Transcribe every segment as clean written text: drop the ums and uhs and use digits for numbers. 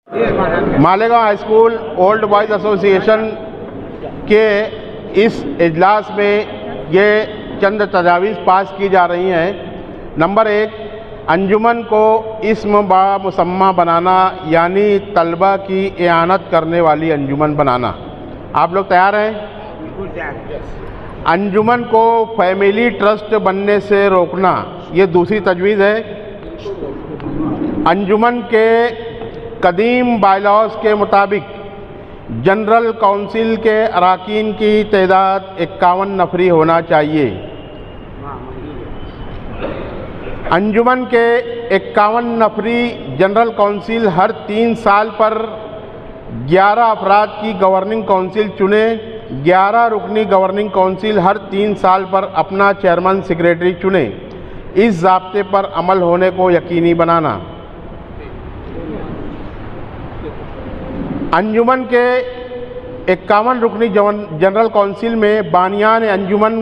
Malegaon high school old boys association के इस इजलास में ये चंद तजावीज़ पास की जा रही हैं। नंबर 1, अंजुमन को इस्म बा मुसम्मा बनाना, यानी तलबा की इआनत करने वाली अंजुमन बनाना। आप लोग तैयार हैं? अंजुमन को फैमिली ट्रस्ट बनने से रोकना, ये दूसरी तजवीज़ है। अंजुमन के कदीम बायलॉज के मुताबिक जनरल काउंसिल के अरकान की तादाद 51 नफरी होना चाहिए। अंजुमन के 51 नफरी जनरल काउंसिल हर 3 साल पर 11 अफराद की गवर्निंग काउंसिल चुने। 11 रुकनी गवर्निंग काउंसिल हर 3 साल पर अपना चेयरमैन सेक्रेटरी चुने। इस ज़ाब्ते पर अमल होने को यकीनी बनाना। अंजुमन के 51 रुकनी जनरल काउंसिल में बानियान अंजुमन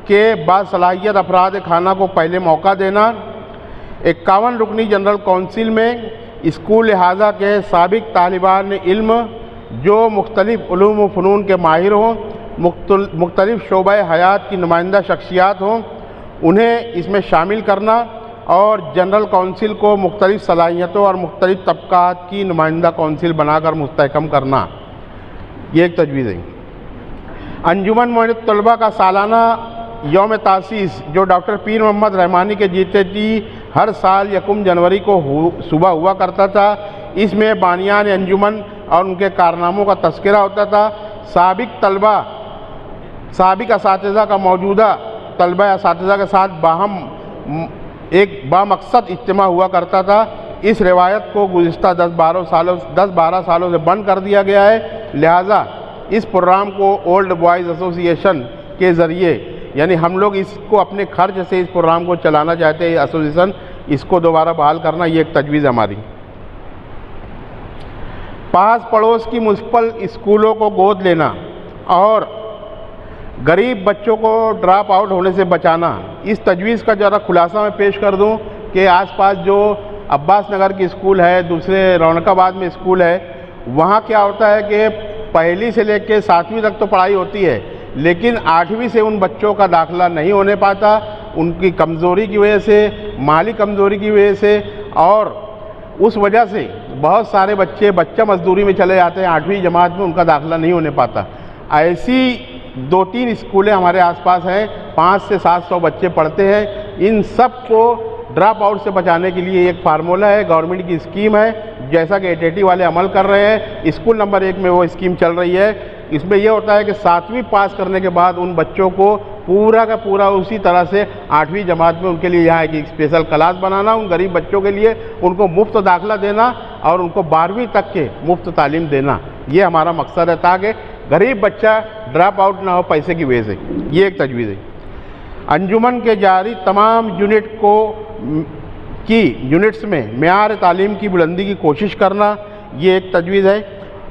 के बासलाहियत अफराद खाना को पहले मौका देना। 51 रुकनी जनरल काउंसिल में स्कूल लिहाजा के साबिक तालिबान इल्म जो मुख्तलिफ उलूम व फ़नून के माहिर हों, मुख्तलिफ शोबा हयात की नुमाइंदा शख्सियात हों, उन्हें इसमें शामिल करना और जनरल काउंसिल को मुख्तलिफ सलाहियतों और मुख्तलिफ तबक़ात की नुमाइंदा काउंसिल बनाकर मुस्तहकम करना। ये एक तजवीज़ है। अंजुमन मोइनुत तलबा का सालाना यौम तासीस जो डॉक्टर पीर मोहम्मद रहमानी के जीते जी हर साल 1 जनवरी को सुबह हुआ करता था। इसमें बानियान अंजुमन और उनके कारनामों का तज़किरा होता था। साबिक असातिज़ा का मौजूदा तलबा असातिज़ा के साथ बाहम एक बामकसद इज्तिमा हुआ करता था। इस रिवायत को गुज़िश्ता 10-12 सालों से बंद कर दिया गया है। लिहाजा इस प्रोग्राम को ओल्ड बॉयज़ एसोसिएशन के ज़रिए, यानी हम लोग इसको अपने खर्च से इस प्रोग्राम को चलाना चाहते हैं, एसोसिएशन इसको दोबारा बहाल करना, ये एक तजवीज़ हमारी। पास पड़ोस की म्युनिसिपल स्कूलों को गोद लेना और गरीब बच्चों को ड्रॉप आउट होने से बचाना। इस तजवीज़ का ज़रा खुलासा मैं पेश कर दूं कि आसपास जो अब्बास नगर की स्कूल है, दूसरे रौनकाबाद में स्कूल है, वहाँ क्या होता है कि पहली से लेकर 7वीं तक तो पढ़ाई होती है, लेकिन 8वीं से उन बच्चों का दाखिला नहीं होने पाता, उनकी कमज़ोरी की वजह से, माली कमज़ोरी की वजह से, और उस वजह से बहुत सारे बच्चा मजदूरी में चले जाते हैं। 8वीं जमात में उनका दाखिला नहीं होने पाता। ऐसी 2-3 स्कूलें हमारे आसपास हैं, 500 से 700 बच्चे पढ़ते हैं। इन सब को ड्रॉप आउट से बचाने के लिए एक फार्मूला है, गवर्नमेंट की स्कीम है, जैसा कि ATT वाले अमल कर रहे हैं। स्कूल नंबर 1 में वो स्कीम चल रही है। इसमें यह होता है कि 7वीं पास करने के बाद उन बच्चों को पूरा का पूरा उसी तरह से 8वीं जमात में उनके लिए यहाँ एक स्पेशल क्लास बनाना, उन गरीब बच्चों के लिए उनको मुफ्त दाखिला देना और उनको 12वीं तक के मुफ्त तालीम देना। ये हमारा मकसद है ताकि गरीब बच्चा ड्रॉप आउट ना हो पैसे की वजह से। ये एक तजवीज़ है। अंजुमन के जारी तमाम यूनिट्स में मेयार तालीम की बुलंदी की कोशिश करना, ये एक तजवीज़ है।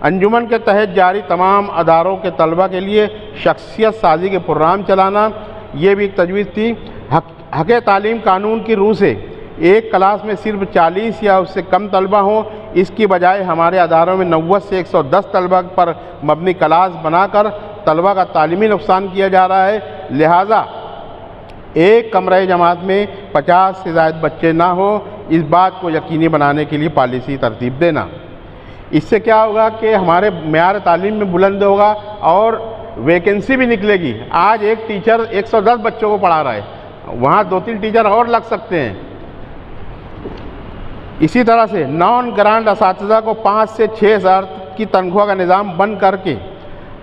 अंजुमन के तहत जारी तमाम अदारों के तलबा के लिए शख्सियत साजी के प्रोग्राम चलाना, ये भी एक तजवीज़ थी। हक़ तालीम कानून की रूह से एक क्लास में सिर्फ 40 या उससे कम तलबा हों, इसकी बजाय हमारे अदारों में 90 से 110 तलबा पर मबनी क्लास बनाकर तलबा का तालीमी नुकसान किया जा रहा है। लिहाजा एक कमरे जमात में 50 से ज़ायद बच्चे ना हो, इस बात को यकीनी बनाने के लिए पॉलिसी तरतीब देना। इससे क्या होगा कि हमारे मेयार तालीम में बुलंद होगा और वैकेंसी भी निकलेगी। आज एक टीचर 110 बच्चों को पढ़ा रहा है, वहाँ 2-3 टीचर और लग सकते हैं। इसी तरह से नॉन ग्रांट असातिज़ा को 5 से 6 हज़ार की तनख्वाह का निज़ाम बंद करके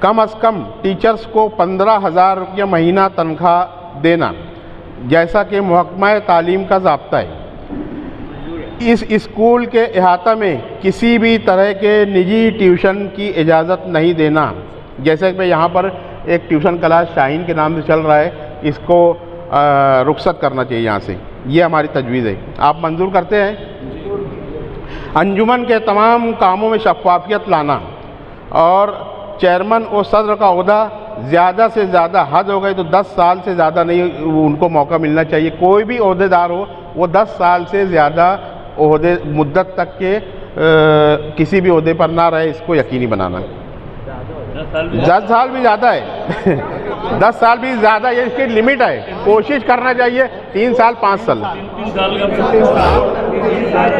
कम अज़ कम टीचर्स को 15,000 रुपया महीना तनख्वाह देना, जैसा कि महकमा तालीम का ज़ाब्ता है। इस स्कूल के अहाता में किसी भी तरह के निजी ट्यूशन की इजाज़त नहीं देना। जैसे कि यहाँ पर एक ट्यूशन क्लास शाहीन के नाम से चल रहा है, इसको रुखसत करना चाहिए यहाँ से। ये हमारी तजवीज़ है। आप मंजूर करते हैं? अंजुमन के तमाम कामों में शफ़ाफ़ियत लाना और चेयरमैन और सदर का ओहदा ज़्यादा से ज़्यादा, हद हो गई तो 10 साल से ज़्यादा नहीं उनको मौका मिलना चाहिए। कोई भी ओहदेदार हो वो 10 साल से ज़्यादा ओहदे मुद्दत तक के किसी भी ओहदे पर ना रहे, इसको यकीनी बनाना। 10 साल भी ज़्यादा है 10 साल भी ज़्यादा, ये इसकी लिमिट है। कोशिश करना चाहिए 3 साल 5 साल।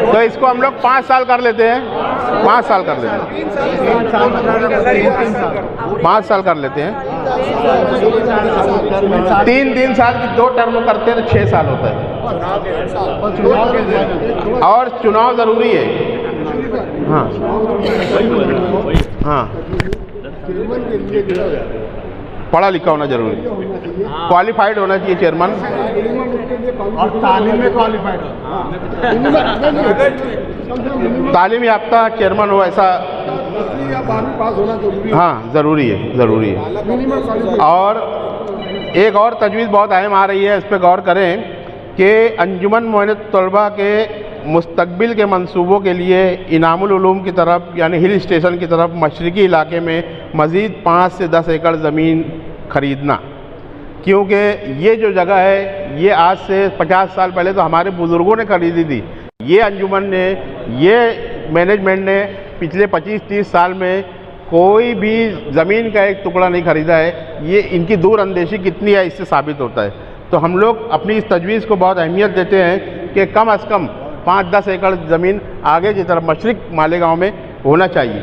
तो इसको हम लोग 5 साल कर लेते हैं, 5 साल कर लेते हैं, 5 साल कर लेते हैं। 3 साल की 2 टर्म करते हैं तो 6 साल होता है। और चुनाव ज़रूरी है। हाँ हाँ, पढ़ा लिखा होना जरूरी है, क्वालिफाइड होना चाहिए चेयरमैन, और तालीम में क्वालिफाइड हो, तालीम याफ्ता चेयरमैन हो, ऐसा पास होना जरूरी है। हाँ ज़रूरी है, ज़रूरी है। और एक और तजवीज़ बहुत अहम आ रही है, इस पर गौर करें कि अंजुमन मोइनुत तलबा के मुस्तकबिल के मंसूबों के लिए इनामुल उलूम की तरफ यानी हिल स्टेशन की तरफ मशरक़ी इलाके में मज़ीद 5 से 10 एकड़ ज़मीन ख़रीदना, क्योंकि ये जो जगह है ये आज से 50 साल पहले तो हमारे बुज़ुर्गों ने खरीदी थी। ये अंजुमन ने, ये मैनेजमेंट ने पिछले 25-30 साल में कोई भी ज़मीन का एक टुकड़ा नहीं ख़रीदा है। ये इनकी दूर अंदेशी कितनी है इससे साबित होता है। तो हम लोग अपनी इस तजवीज़ को बहुत अहमियत देते हैं कि कम अज़ कम 5-10 एकड़ ज़मीन आगे की तरफ मशरिक़ मालेगांव में होना चाहिए।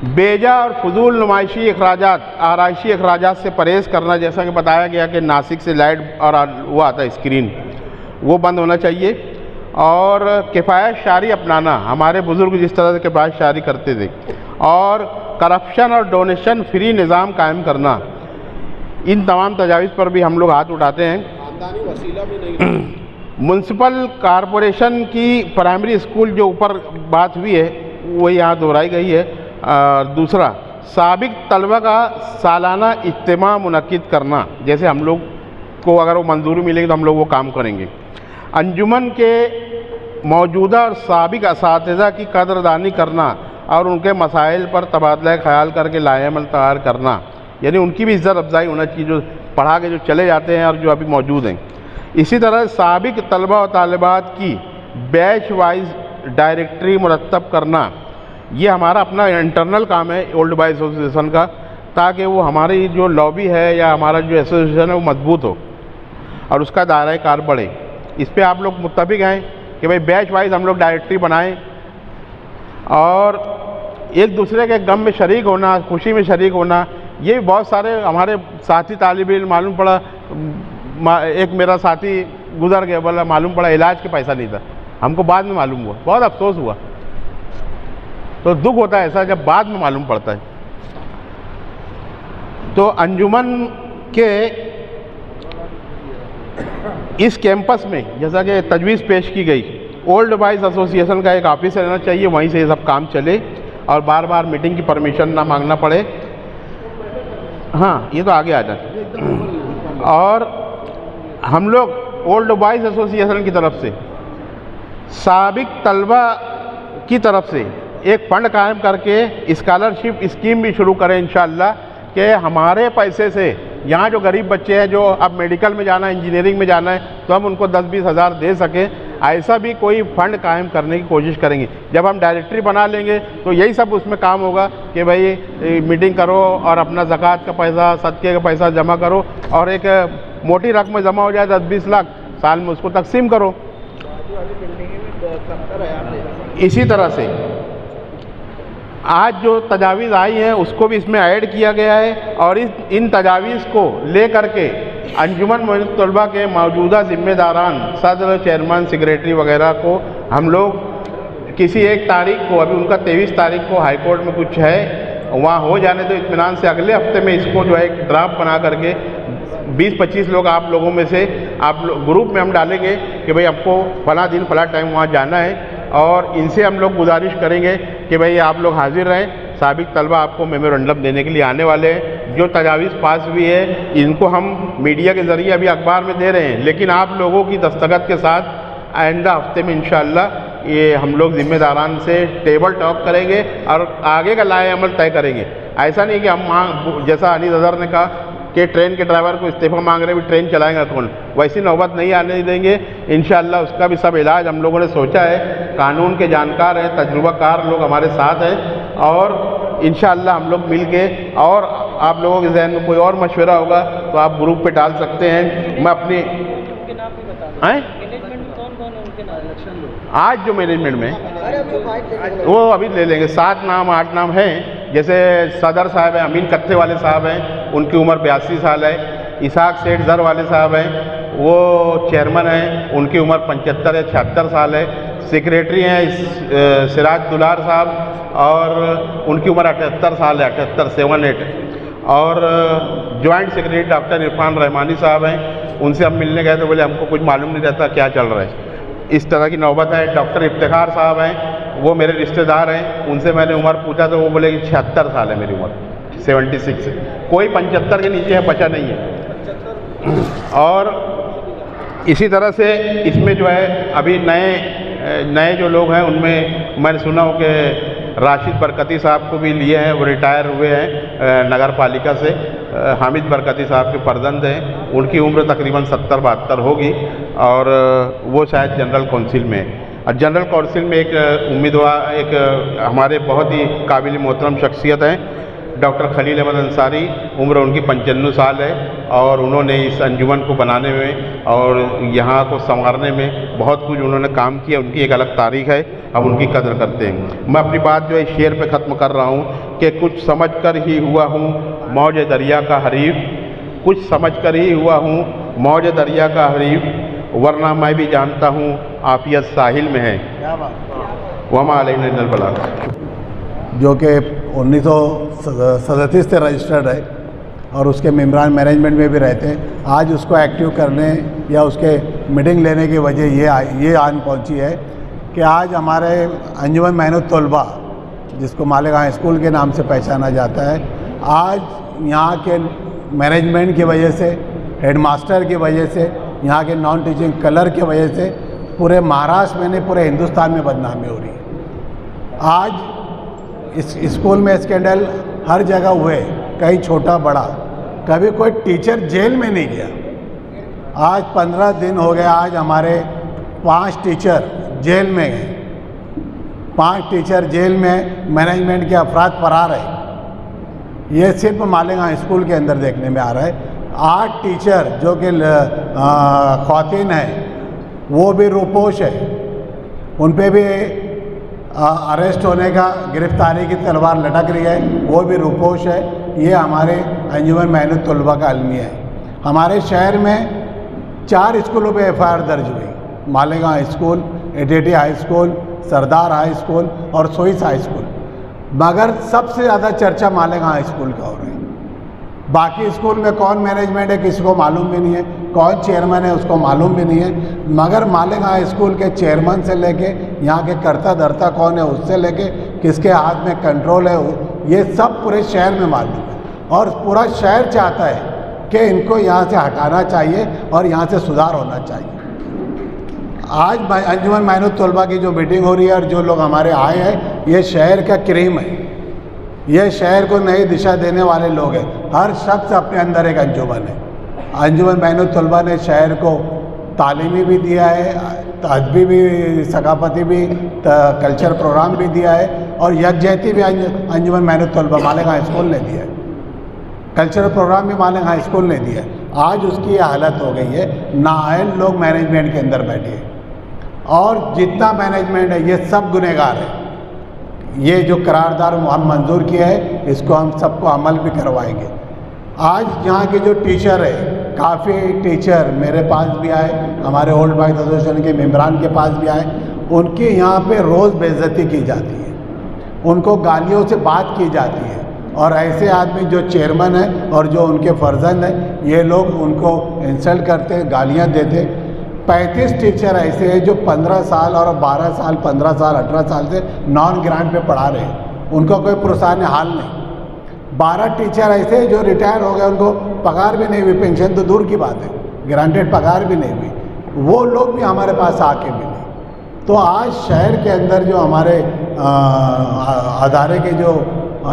बेजा और फजूल नुमाइशी अखराजात, आराइशी अखराजात से परहेज़ करना, जैसा कि बताया गया कि नासिक से लाइट और वो आता है स्क्रीन, वो बंद होना चाहिए। और किफ़ायत शारी अपनाना, हमारे बुज़ुर्ग जिस तरह से किफ़ायत शारी करते थे। और करप्शन और डोनेशन फ्री निज़ाम कायम करना, इन तमाम तजावीज़ पर भी हम लोग हाथ उठाते हैं। म्युनिसिपल कॉरपोरेशन की प्राइमरी स्कूल जो ऊपर बात हुई है वो यहाँ दोहराई गई है। दूसरा, साबिक तलबा का सालाना इज्तिमा मुनक्किद करना, जैसे हम लोग को अगर वो मंजूरी मिलेगी तो हम लोग वो काम करेंगे। अंजुमन के मौजूदा और साबिक असातिज़ा की कदरदानी करना और उनके मसाइल पर तबादला ख्याल करके लाएअमल तैयार करना, यानी उनकी भी इज़्ज़त अफजाई होना चाहिए जो पढ़ा के जो चले जाते हैं और जो अभी मौजूद हैं। इसी तरह साबिक तलबा और तालिबात की बैच वाइज डायरेक्टरी मुरतब करना, ये हमारा अपना इंटरनल काम है ओल्ड बॉयज़ एसोसिएशन का, ताकि वो हमारी जो लॉबी है या हमारा जो एसोसिएशन है वो मजबूत हो और उसका दायरा कार बढ़े। इस पर आप लोग मुत्तफिक हैं कि भाई बैच वाइज हम लोग डायरेक्टरी बनाएं और एक दूसरे के गम में शरीक होना, खुशी में शरीक होना। ये भी बहुत सारे हमारे साथी तालिब इल्म मालूम पड़ा, एक मेरा साथी गुजर गया, बोला मालूम पड़ा इलाज के पैसा नहीं था, हमको बाद में मालूम हुआ, बहुत अफसोस हुआ। तो दुख होता है ऐसा जब बाद में मालूम पड़ता है। तो अंजुमन के इस कैंपस में जैसा कि तजवीज़ पेश की गई, ओल्ड बॉयज़ एसोसिएशन का एक ऑफिस रहना चाहिए, वहीं से ये सब काम चले और बार बार मीटिंग की परमिशन ना मांगना पड़े। हाँ, ये तो आगे आ जाए। और हम लोग ओल्ड बॉयज़ एसोसिएशन की तरफ से साबिक तलबा की तरफ से एक फ़ंड कायम करके स्कॉलरशिप स्कीम भी शुरू करें इंशाअल्लाह, कि हमारे पैसे से यहाँ जो गरीब बच्चे हैं जो अब मेडिकल में जाना है, इंजीनियरिंग में जाना है, तो हम उनको 10-20 हज़ार दे सकें। ऐसा भी कोई फ़ंड कायम करने की कोशिश करेंगे। जब हम डायरेक्टरी बना लेंगे तो यही सब उसमें काम होगा कि भाई मीटिंग करो और अपना ज़कात का पैसा, सदक़े का पैसा जमा करो और एक मोटी रकम जमा हो जाए 10-20 लाख, साल में उसको तकसीम करो। इसी तरह से आज जो तजावीज़ आई हैं उसको भी इसमें ऐड किया गया है और इन तजावीज़ को ले करके अंजुमन मोइनुत तलबा के मौजूदा ज़िम्मेदारान, सदर, चेयरमैन, सेक्रेटरी वगैरह को हम लोग किसी एक तारीख को, अभी उनका 23 तारीख को हाई कोर्ट में कुछ है, वहाँ हो जाने तो इत्मीनान से अगले हफ्ते में इसको जो है एक ड्राफ्ट बना करके 20-25 लोग आप लोगों में से आप ग्रुप में हम डालेंगे कि भाई आपको फला दिन फला टाइम वहाँ जाना है और इनसे हम लोग गुजारिश करेंगे कि भाई आप लोग हाजिर रहें। साबिक तलबा आपको मेमोरेंडम देने के लिए आने वाले हैं। जो तजावीज़ पास हुई है इनको हम मीडिया के ज़रिए अभी अखबार में दे रहे हैं, लेकिन आप लोगों की दस्तखत के साथ आइंदा हफ्ते में इंशाअल्लाह ये हम लोग ज़िम्मेदारान से टेबल टॉक करेंगे और आगे का लाए अमल तय करेंगे। ऐसा नहीं कि हम जैसा अनीस अज़हर ने कहा कि ट्रेन के ड्राइवर को इस्तीफा मांग रहे भी ट्रेन चलाएंगा कौन। वैसी नौबत नहीं आने देंगे इंशाअल्लाह। उसका भी सब इलाज हम लोगों ने सोचा है, कानून के जानकार हैं, तजुर्बाकार लोग हमारे साथ हैं और इंशाअल्लाह हम लोग मिल के, और आप लोगों के जहन में कोई और मशवरा होगा तो आप ग्रुप पे डाल सकते हैं। मैं अपनी आज जो मैनेजमेंट में वो अभी ले लेंगे, 7 नाम 8 नाम हैं। जैसे सदर साहब हैं, अमीन कत्थे वाले साहब हैं, उनकी उम्र 82 साल है। इसाक सेठ जर वाले साहब हैं, वो चेयरमैन हैं, उनकी उम्र 75 या 76 साल है। सेक्रेटरी हैं सिराज दुलार साहब और उनकी उम्र 78 साल है, 78 और joint secretary doctor Irfan Rahmani साहब हैं। उनसे हम मिलने गए तो बोले हमको कुछ मालूम नहीं रहता क्या चल रहा है। इस तरह की नौबत है। डॉक्टर इफ्तिखार साहब हैं, वो मेरे रिश्तेदार हैं, उनसे मैंने उम्र पूछा तो वो बोले कि 76 साल है मेरी उम्र, 76 है। कोई 75 के नीचे है बचा नहीं है। और इसी तरह से इसमें जो है अभी नए जो लोग हैं उनमें मैंने सुना हो कि राशिद बरकती साहब को भी लिए हैं, वो रिटायर हुए हैं नगर पालिका से। हामिद बरकती साहब के फर्जंद हैं, उनकी उम्र तकरीबन 70-72 होगी और वो शायद जनरल काउंसिल में है। और जनरल काउंसिल में एक उम्मीदवार, एक हमारे बहुत ही काबिल मोहतरम शख्सियत हैं डॉक्टर खलील अहमद अंसारी, उम्र उनकी 95 साल है और उन्होंने इस अंजुमन को बनाने में और यहाँ को संवारने में बहुत कुछ उन्होंने काम किया। उनकी एक अलग तारीख है, हम उनकी कदर करते हैं। मैं अपनी बात जो है शेर पे ख़त्म कर रहा हूँ कि कुछ समझ कर ही हुआ हूँ मौज दरिया का हरीफ, कुछ समझ कर ही हुआ हूँ मौज दरिया का हरीफ, वरना मैं भी जानता हूँ आफियत साहिल में है। वमा अलैना इल्लल बलाग, जो कि 1937 से रजिस्टर्ड है और उसके मेम्बरान मैनेजमेंट में भी रहते हैं। आज उसको एक्टिव करने या उसके मीटिंग लेने की वजह ये आन पहुंची है कि आज हमारे अंजुमन मेहनत तलबा, जिसको मालेगांव स्कूल के नाम से पहचाना जाता है, आज यहाँ के मैनेजमेंट की वजह से, हेडमास्टर की वजह से, यहाँ के नॉन टीचिंग कलर की वजह से पूरे महाराष्ट्र में नहीं पूरे हिंदुस्तान में बदनामी हो रही है। आज इस स्कूल में स्कैंडल हर जगह हुए, कहीं छोटा बड़ा, कभी कोई टीचर जेल में नहीं गया। आज 15 दिन हो गया, आज हमारे 5 टीचर जेल में गए, 5 टीचर जेल में, मैनेजमेंट के अफराद फरार है। ये सिर्फ मालेगांव स्कूल के अंदर देखने में आ रहा है। 8 टीचर जो कि ख़वातीन हैं वो भी रूपोश है, उन पे भी अरेस्ट होने का, गिरफ्तारी की तलवार लटक रही है, वो भी रूपोश है। ये हमारे अंजुमन मेहनत तलबा का अलमिया है। हमारे शहर में 4 स्कूलों पे FIR दर्ज हुई, Malegaon school, ATT high school, Sardar high school और सोइस हाई स्कूल, मगर सबसे ज़्यादा चर्चा मालेगांव स्कूल का हो रहा है। बाकी स्कूल में कौन मैनेजमेंट है किसी को मालूम भी नहीं है, कौन चेयरमैन है उसको मालूम भी नहीं है, मगर मालेगांव स्कूल के चेयरमैन से लेके यहाँ के कर्ता धर्ता कौन है उससे लेके किसके हाथ में कंट्रोल है, ये सब पूरे शहर में मालूम है। और पूरा शहर चाहता है कि इनको यहाँ से हटाना चाहिए और यहाँ से सुधार होना चाहिए। आज अंजुमन मेहनत तलबा की जो मीटिंग हो रही है और जो लोग हमारे आए हैं, ये शहर का क्रीम है, ये शहर को नई दिशा देने वाले लोग हैं। हर शख्स अपने अंदर एक अंजुमन है। अंजुमन मेहनत तलबा ने शहर को तालीमी भी दिया है, अदबी भी, सकाफती भी, कल्चर प्रोग्राम भी दिया है और यकजहती भी अंजुमन मेहनत तलबा मालेगांव स्कूल ने दिया है, कल्चरल प्रोग्राम भी मालेगांव स्कूल ने दिया है। आज उसकी ये हालत हो गई है, नाअहल लोग मैनेजमेंट के अंदर बैठे हैं और जितना मैनेजमेंट है ये सब गुनहगार है। ये जो करारदार हम मंजूर किया है इसको हम सबको अमल भी करवाएंगे। आज यहाँ के जो टीचर है, काफ़ी टीचर मेरे पास भी आए, हमारे ओल्ड बॉयज एसोसिएशन के मेम्बरान के पास भी आए, उनकी यहाँ पे रोज़ बेइज्जती की जाती है, उनको गालियों से बात की जाती है और ऐसे आदमी जो चेयरमैन है और जो उनके फर्जंद हैं, ये लोग उनको इंसल्ट करते, गालियाँ देते। 35 टीचर ऐसे हैं जो 15 साल और 12 साल, 15 साल, 18 साल से नॉन ग्रांट पे पढ़ा रहे हैं, उनका कोई प्रोत्साहन हाल नहीं। 12 टीचर ऐसे हैं जो रिटायर हो गए, उनको पगार भी नहीं हुई, पेंशन तो दूर की बात है, ग्रांटेड पगार भी नहीं हुई, वो लोग भी हमारे पास आके मिले। तो आज शहर के अंदर जो हमारे अदारे के जो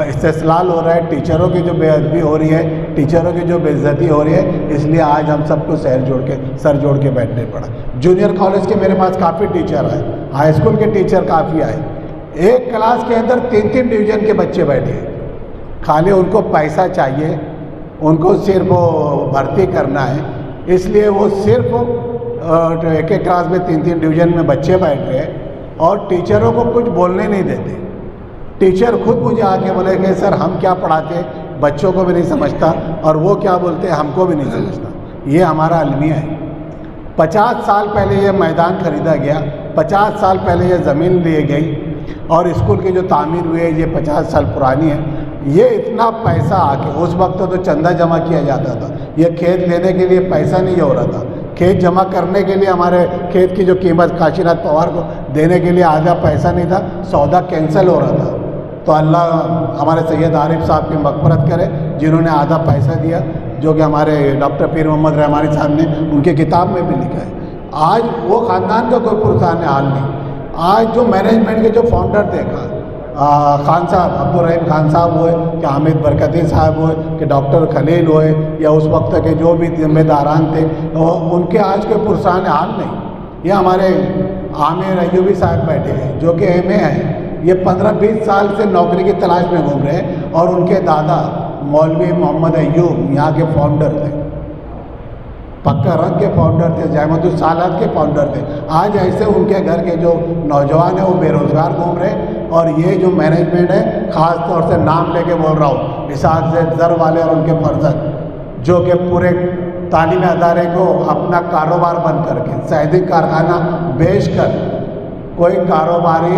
इस्तेसलाल हो रहा है, टीचरों की जो बेअदबी हो रही है, टीचरों की जो बेइज्जती हो रही है, इसलिए आज हम सबको सर जोड़ के बैठने पड़ा। जूनियर कॉलेज के मेरे पास काफ़ी टीचर आए, हाई स्कूल के टीचर काफ़ी आए। एक क्लास के अंदर 3-3 डिवीज़न के बच्चे बैठे हैं, खाली उनको पैसा चाहिए, उनको सिर्फ भर्ती करना है, इसलिए वो सिर्फ एक एक क्लास में 3-3 डिवीज़न में बच्चे बैठ रहे हैं और टीचरों को कुछ बोलने नहीं देते। टीचर खुद मुझे आके बोले कि सर हम क्या पढ़ाते बच्चों को भी नहीं समझता और वो क्या बोलते हमको भी नहीं समझता। ये हमारा अलमिया है। 50 साल पहले ये मैदान खरीदा गया, 50 साल पहले ये ज़मीन ली गई और स्कूल की जो तामीर हुई है ये 50 साल पुरानी है। ये इतना पैसा आके उस वक्त तो चंदा जमा किया जाता था, ये खेत लेने के लिए पैसा नहीं हो रहा था, खेत जमा करने के लिए हमारे खेत की जो कीमत काशीनाथ पवार को देने के लिए आधा पैसा नहीं था, सौदा कैंसिल हो रहा था। तो अल्लाह हमारे सैयद आरिफ साहब की मग़फ़िरत करे जिन्होंने आधा पैसा दिया, जो कि हमारे डॉक्टर पीर मोहम्मद रहमानी साहब ने उनकी किताब में भी लिखा है। आज वो ख़ानदान का कोई पुरसान हाल नहीं। आज जो मैनेजमेंट के जो फाउंडर थे खान साहब, अब्दुल रहीम खान साहब हुए कि हामिद बरकती साहब हुए कि डॉक्टर खलील हुए या उस वक्त के जो भी जिम्मेदारान थे, उनके आज के पुरसान हाल नहीं। ये हमारे आमिर अयूबी साहब बैठे हैं जो कि MA हैं, ये 15-20 साल से नौकरी की तलाश में घूम रहे हैं और उनके दादा मौलवी मोहम्मद अयूब यहाँ के फाउंडर थे, पक्का रंग के फाउंडर थे, जहमतुल सालात के फाउंडर थे। आज ऐसे उनके घर के जो नौजवान हैं वो बेरोज़गार घूम रहे हैं और ये जो मैनेजमेंट है, ख़ास तौर से नाम लेके बोल रहा हूँ, इसाक ज़ैद ज़र वाले और उनके फर्जंद, जो कि पूरे तालीमी अदारे को अपना कारोबार बंद करके शहदी कारखाना बेच कर कोई कारोबारी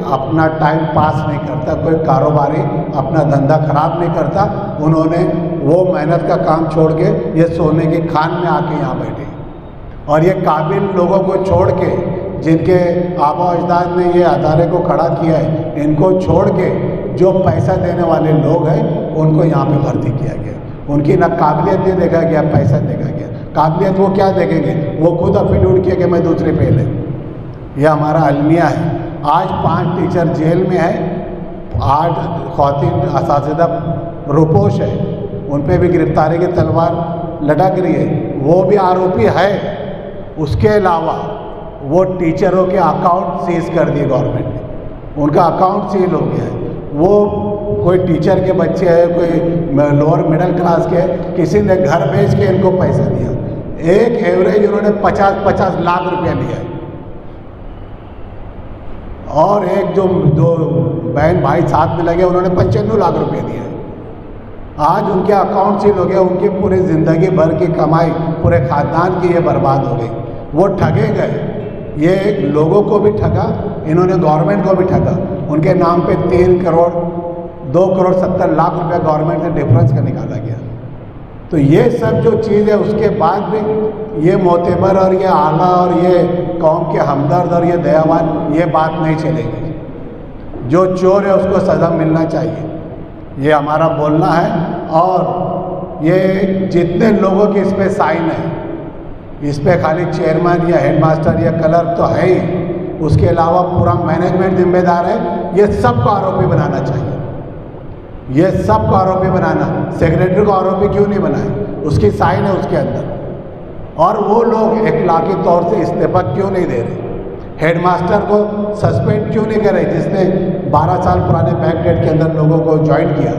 अपना टाइम पास नहीं करता, कोई कारोबारी अपना धंधा ख़राब नहीं करता। उन्होंने वो मेहनत का काम छोड़ के ये सोने की खान में आके यहाँ बैठे और ये काबिल लोगों को छोड़ के, जिनके आबा अजदाद ने ये अदारे को खड़ा किया है, इनको छोड़ के जो पैसा देने वाले लोग हैं उनको यहाँ पे भर्ती किया गया। उनकी ना काबिलियत नहीं देखा गया, पैसा देखा गया। काबिलियत वो क्या देखेंगे, वो खुद अफिडेविट किया कि मैं दूसरे पे ले। यह हमारा अलमिया है। आज 5 टीचर जेल में है, 8 ख़वातीन असातिज़ा रुपोश है, उन पे भी गिरफ्तारी की तलवार लटक रही है, वो भी आरोपी है। उसके अलावा वो टीचरों के अकाउंट सीज कर दिए गवर्नमेंट ने, उनका अकाउंट सील हो गया है। वो कोई टीचर के बच्चे हैं, कोई लोअर मिडिल क्लास के, किसी ने घर बेच के इनको पैसा दिया। एक एवरेज उन्होंने 50-50 लाख रुपया लिया है और एक जो बहन भाई साथ में लगे उन्होंने 95 लाख रुपए दिए। आज उनके अकाउंट सील हो गया, उनकी पूरी ज़िंदगी भर की कमाई पूरे ख़ानदान की ये बर्बाद हो गई। वो ठगे गए, ये लोगों को भी ठगा, इन्होंने गवर्नमेंट को भी ठगा। उनके नाम पे 3 करोड़ 2 करोड़ 70 लाख रुपया गवर्नमेंट से डिफरेंस का निकाला गया। तो ये सब जो चीज़ है, उसके बाद भी ये मोतबर और ये आला और ये कौम के हमदर्द और ये दयावान, ये बात नहीं चलेगी। जो चोर है उसको सज़ा मिलना चाहिए, ये हमारा बोलना है। और ये जितने लोगों की इस पर साइन है, इस पर खाली चेयरमैन या हेडमास्टर या क्लर्क तो है ही, उसके अलावा पूरा मैनेजमेंट जिम्मेदार है। ये सबको आरोपी बनाना चाहिए, ये सबको आरोपी बनाना। सेक्रेटरी को आरोपी क्यों नहीं बनाए, उसकी साइन है उसके अंदर। और वो लोग इखलाकी तौर से इस्तीफा क्यों नहीं दे रहे, हेडमास्टर को सस्पेंड क्यों नहीं कर रहे जिसने 12 साल पुराने बैकडेट के अंदर लोगों को ज्वाइन किया।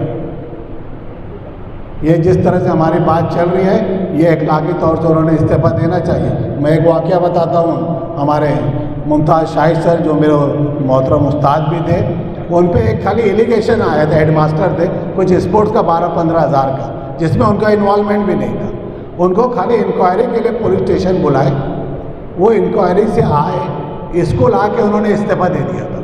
ये जिस तरह से हमारी बात चल रही है, ये इखलाकी तौर से उन्होंने इस्तीफा देना चाहिए। मैं एक वाक़या बताता हूँ, हमारे मुमताज़ शाहिद सर जो मेरे मोहतरम उस्ताद भी थे, उन पे एक खाली एलिगेशन आया था, हेडमास्टर थे, कुछ स्पोर्ट्स का 12-15 हज़ार का, जिसमें उनका इन्वॉल्वमेंट भी नहीं था। उनको खाली इंक्वायरी के लिए पुलिस स्टेशन बुलाए, वो इंक्वायरी से आए, स्कूल आके उन्होंने इस्तीफा दे दिया था।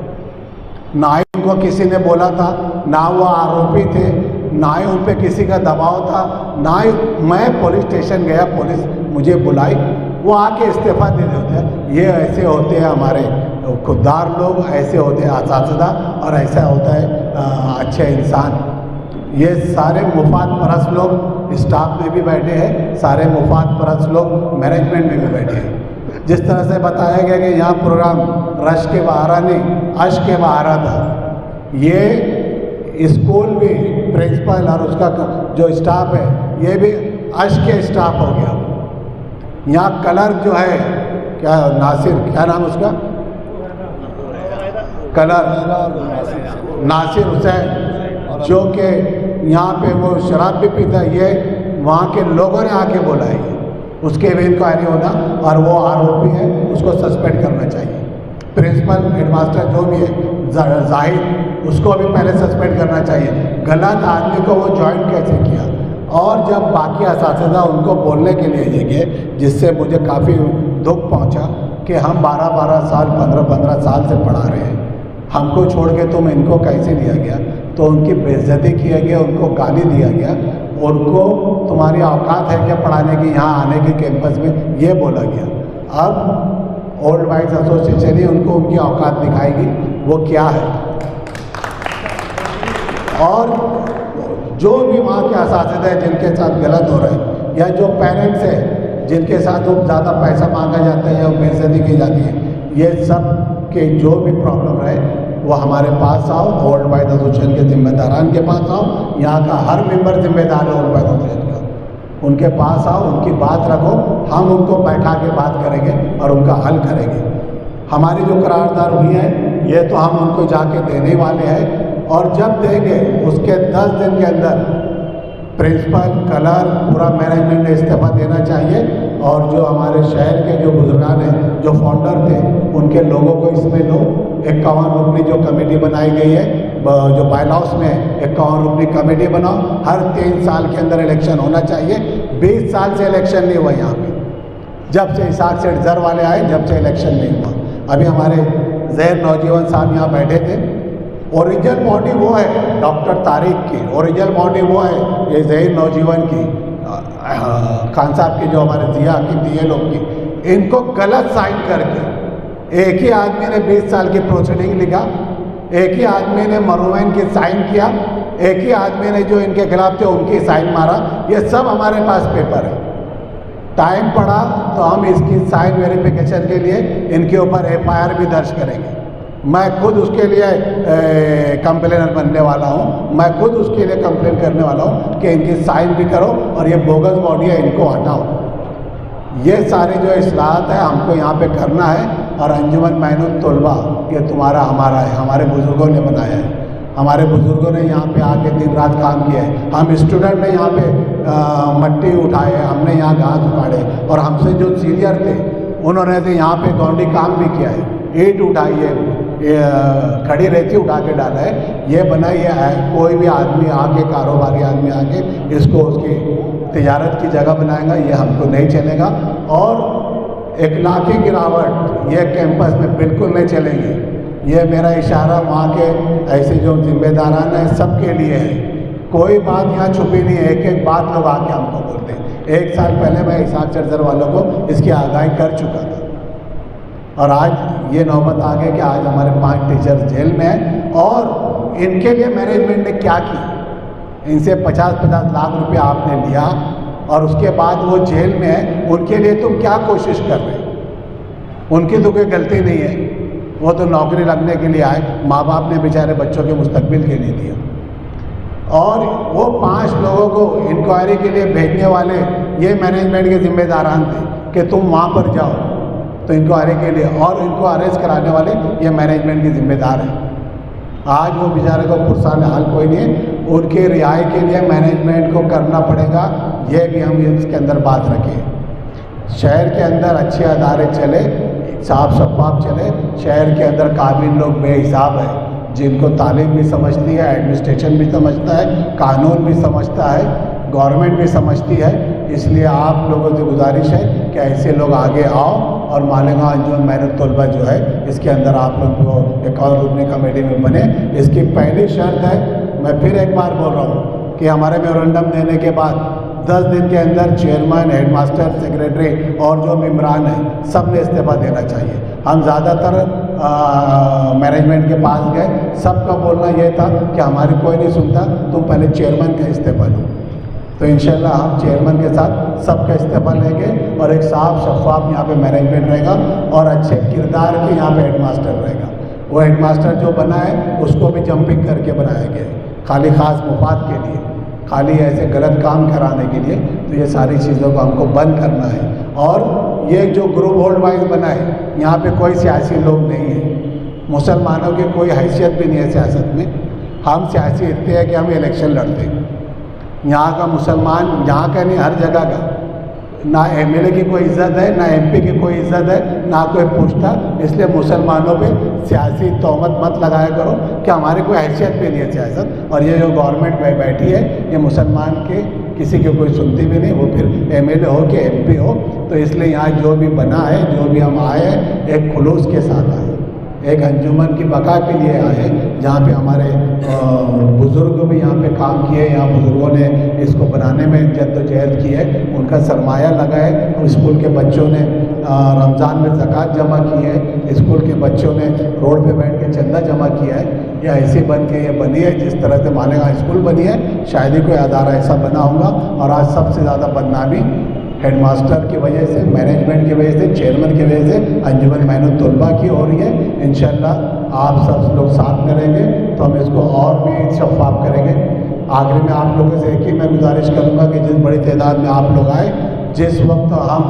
ना ही उनको किसी ने बोला था, ना वो आरोपी थे, ना ही उन पर किसी का दबाव था, ना ही मैं पुलिस स्टेशन गया, पुलिस मुझे बुलाई, वो आके इस्तीफा दे देते हैं। ये ऐसे होते हैं हमारे खुददार लोग, ऐसे होते हैं असातिज़ा, और ऐसा होता है अच्छे इंसान। ये सारे मुफाद परस्त लोग स्टाफ में भी बैठे हैं, सारे मुफाद परस्त लोग मैनेजमेंट में भी बैठे हैं। जिस तरह से बताया गया कि यहाँ प्रोग्राम रश के बहारा नहीं, अश के बहारा था, ये स्कूल भी प्रिंसिपल और उसका जो स्टाफ है ये भी अश के स्टाफ हो गया। यहाँ क्लर्क जो है क्या नासिर, क्या नाम उसका, क्लर्क नासिर हुसैन, जो कि यहाँ पे वो शराब भी पीता है, ये वहाँ के लोगों ने आके बोला है उसके भी इंक्वायरी होना और वो आरोपी है उसको सस्पेंड करना चाहिए। प्रिंसिपल हेडमास्टर जो भी है जाहिद, उसको भी पहले सस्पेंड करना चाहिए। गलत आदमी को वो ज्वाइन कैसे किया। और जब बाकी असातिज़ा उनको बोलने के लिए ये गए, जिससे मुझे काफ़ी दुख पहुंचा कि हम 12-12 साल 15-15 साल से पढ़ा रहे हैं, हमको छोड़ के तुम इनको कैसे लिया गया। तो उनकी बेइज्जती किया गया, उनको गाली दिया गया, उनको तुम्हारी औकात है क्या पढ़ाने की, यहाँ आने की कैंपस में, ये बोला गया। अब ओल्ड वाइज एसोसिएशन ही उनको उनकी औकात दिखाएगी वो क्या है। और जो भी वहाँ के असातिज़ा हैं जिनके साथ गलत हो रहा है, या जो पेरेंट्स हैं जिनके साथ वो ज़्यादा पैसा मांगा जाता है या बेइज्जती की जाती है, ये सब के जो भी प्रॉब्लम रहे वो हमारे पास आओ, ओल्ड वाइज एसोसिएशन के जिम्मेदारान के पास आओ। यहाँ का हर मेंबर जिम्मेदार है ओल्ड वाइज एसोसिएशन का, उनके पास आओ, उनकी बात रखो, हम उनको बैठा के बात करेंगे और उनका हल करेंगे। हमारी जो करारदाद हुई है ये तो हम उनको जाके देने वाले हैं, और जब देंगे उसके 10 दिन के अंदर प्रिंसिपल, क्लर्क, पूरा मैनेजमेंट ने इस्तीफा देना चाहिए। और जो हमारे शहर के जो बुजुर्गान हैं, जो फाउंडर थे, उनके लोगों को इसमें लो। 51 रुकनी जो कमेटी बनाई गई है, जो बायलॉस में 51 रुकनी कमेटी बनाओ, हर 3 साल के अंदर इलेक्शन होना चाहिए। 20 साल से इलेक्शन नहीं हुआ यहाँ पे, जब से इसाक सेठ जर वाले आए जब से इलेक्शन नहीं हुआ। अभी हमारे जहर नौजवान साहब यहाँ बैठे थे, ओरिजिनल बॉडी वो है डॉक्टर तारिक की, ओरिजिनल बॉडी वो है ये जहर नौजवान की, खान साहब की, जो हमारे जिया हकीम थी, ये लोग की। इनको गलत साइन करके एक ही आदमी ने 20 साल की प्रोसीडिंग लिखा, एक ही आदमी ने मरुवैन की साइन किया, एक ही आदमी ने जो इनके खिलाफ थे उनकी साइन मारा। ये सब हमारे पास पेपर है। टाइम पड़ा तो हम इसकी साइन वेरिफिकेशन के लिए इनके ऊपर FIR भी दर्ज करेंगे। मैं खुद उसके लिए कंप्लेनर बनने वाला हूँ, मैं खुद उसके लिए कंप्लेन करने वाला हूँ कि इनकी साइन भी करो और ये बोगस बॉडी है इनको हटाओ। ये सारे जो इस्लाहात है हमको यहाँ पे करना है। और अंजुमन मैनुत तलबा ये तुम्हारा हमारा है, हमारे बुज़ुर्गों ने बनाया है, हमारे बुज़ुर्गों ने यहाँ पे आके दिन रात काम किया है। हम स्टूडेंट ने यहाँ पे मट्टी उठाए, हमने यहाँ घास उखाड़े, और हमसे जो सीनियर थे उन्होंने तो यहाँ पे गौंडी काम भी किया है, ईंट उठाई है, खड़ी रेती उठा के डाला है, ये बनाई है। कोई भी आदमी आके, कारोबारी आदमी आके इसको उसकी तिजारत की जगह बनाएगा, ये हमको नहीं चलेगा। और इखलाकी गिरावट ये कैंपस में बिल्कुल नहीं चलेगी। ये मेरा इशारा वहाँ के ऐसे जो जिम्मेदारान हैं सबके लिए है। कोई बात यहाँ छुपी नहीं है, एक एक बात लोग आके हमको बोलते हैं। 1 साल पहले मैं इसाक चरजर वालों को इसकी आगाही कर चुका था, और आज ये नौबत आ गई कि आज हमारे 5 टीचर जेल में हैं। और इनके लिए मैनेजमेंट ने क्या किया, इनसे 50-50 लाख रुपया आपने लिया और उसके बाद वो जेल में है, उनके लिए तुम क्या कोशिश कर रहे हो। उनकी तो कोई गलती नहीं है, वो तो नौकरी लगने के लिए आए, माँ बाप ने बेचारे बच्चों के मुस्तकबिल के लिए दिया। और वो 5 लोगों को इंक्वायरी के लिए भेजने वाले ये मैनेजमेंट के जिम्मेदारान थे कि तुम वहाँ पर जाओ तो इंक्वायरी के लिए, और इनको अरेस्ट कराने वाले ये मैनेजमेंट के जिम्मेदार हैं। आज वो बेचारे को पुरसान हाल कोई नहीं है, उनके रिहाई के लिए मैनेजमेंट को करना पड़ेगा। ये भी हम इसके अंदर बात रखें। शहर के अंदर अच्छे अदारे चले, साफ शफाफ चले, शहर के अंदर काबिल लोग बेहिसाब है, जिनको तालीम भी समझती है, एडमिनिस्ट्रेशन भी समझता है, कानून भी समझता है, गवर्नमेंट भी समझती है। इसलिए आप लोगों से गुजारिश है कि ऐसे लोग आगे आओ और मालेगांव अंजुमन मैनुत तलबा जो है इसके अंदर आप लोग को 51 रुकनी कमेटी में बने। इसकी पहली शर्त है, मैं फिर एक बार बोल रहा हूँ कि हमारे मेमोरेंडम देने के बाद 10 दिन के अंदर चेयरमैन, हेडमास्टर, सेक्रेटरी और जो मेम्बरान हैं सब ने इस्तीफा देना चाहिए। हम ज़्यादातर मैनेजमेंट के पास गए, सबका बोलना ये था कि हमारी कोई नहीं सुनता, तुम पहले चेयरमैन का इस्तीफा लो। तो इंशाल्लाह हम चेयरमैन के साथ सबका इस्तीफा लेंगे और एक साफ शफाफ यहाँ पे मैनेजमेंट रहेगा और अच्छे किरदार के यहाँ पे हेडमास्टर रहेगा। वो हेडमास्टर जो बना है उसको भी जंपिंग करके बनाया गया है। खाली ख़ास मुफाद के लिए, खाली ऐसे गलत काम कराने के लिए, तो ये सारी चीज़ों को हमको बंद करना है। और ये जो ग्रुप होल्ड वाइज बना है, यहाँ पे कोई सियासी लोग नहीं है, मुसलमानों की कोई हैसियत भी नहीं है सियासत में। हम सियासी इतने हैं कि हम इलेक्शन लड़ते हैं। यहाँ का मुसलमान, यहाँ का नहीं हर जगह का, ना एमएलए की कोई इज़्ज़त है, ना एमपी की कोई इज़्ज़त है, ना कोई पूछता। इसलिए मुसलमानों पे सियासी तोहमत मत लगाया करो कि हमारी कोई हैसियत भी नहीं है सियासत। और ये जो गवर्नमेंट में बैठी है, ये मुसलमान के किसी की कोई सुनती भी नहीं, वो फिर एमएलए हो कि एमपी हो। तो इसलिए यहाँ जो भी बना है, जो भी हम आए हैं, एक खुलूस के साथ आए, एक अंजुमन की बका के लिए आए, जहाँ पे हमारे बुज़ुर्ग भी यहाँ पे काम किए, यहाँ बुज़ुर्गों ने इसको बनाने में जद्दोजहद की है, उनका सरमाया लगा है। और स्कूल के बच्चों ने रमज़ान में ज़कात जमा की है, स्कूल के बच्चों ने रोड पे बैठ के चंदा जमा किया है। ये ऐसी बन के ये बनी है जिस तरह से मालेगांव स्कूल बनी है, शायद ही कोई अदारा ऐसा बना होगा। और आज सबसे ज़्यादा बदनामी हेडमास्टर की वजह से, मैनेजमेंट की वजह से, चेयरमैन की वजह से अंजुमन मेहनत तलबा की हो रही है। इंशाल्लाह आप सब लोग साथ में रहेंगे तो हम इसको और भी शफाफ करेंगे। आखिर में आप लोगों से एक ही मैं गुजारिश करूँगा कि जिस बड़ी तादाद में आप लोग आए, जिस वक्त हम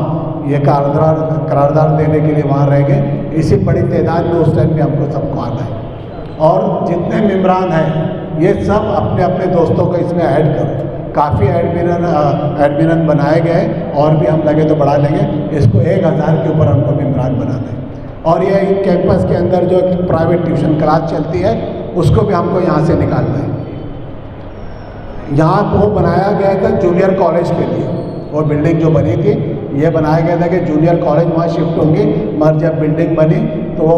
ये करारदाद देने के लिए वहाँ रहेंगे, इसी बड़ी तादाद में उस टाइम भी हमको सबको आना है। और जितने मेम्बरान हैं ये सब अपने अपने दोस्तों को इसमें ऐड करो। काफ़ी एडमिन बनाए गए, और भी हम लगे तो बढ़ा लेंगे। इसको 1000 के ऊपर हमको मेम्बरान बनाना है। और ये कैंपस के अंदर जो प्राइवेट ट्यूशन क्लास चलती है, उसको भी हमको यहाँ से निकालना है। यहाँ वो बनाया गया था जूनियर कॉलेज के लिए, वो बिल्डिंग जो बनी थी, ये बनाया गया था कि जूनियर कॉलेज वहाँ शिफ्ट होंगे। मगर जब बिल्डिंग बनी तो वो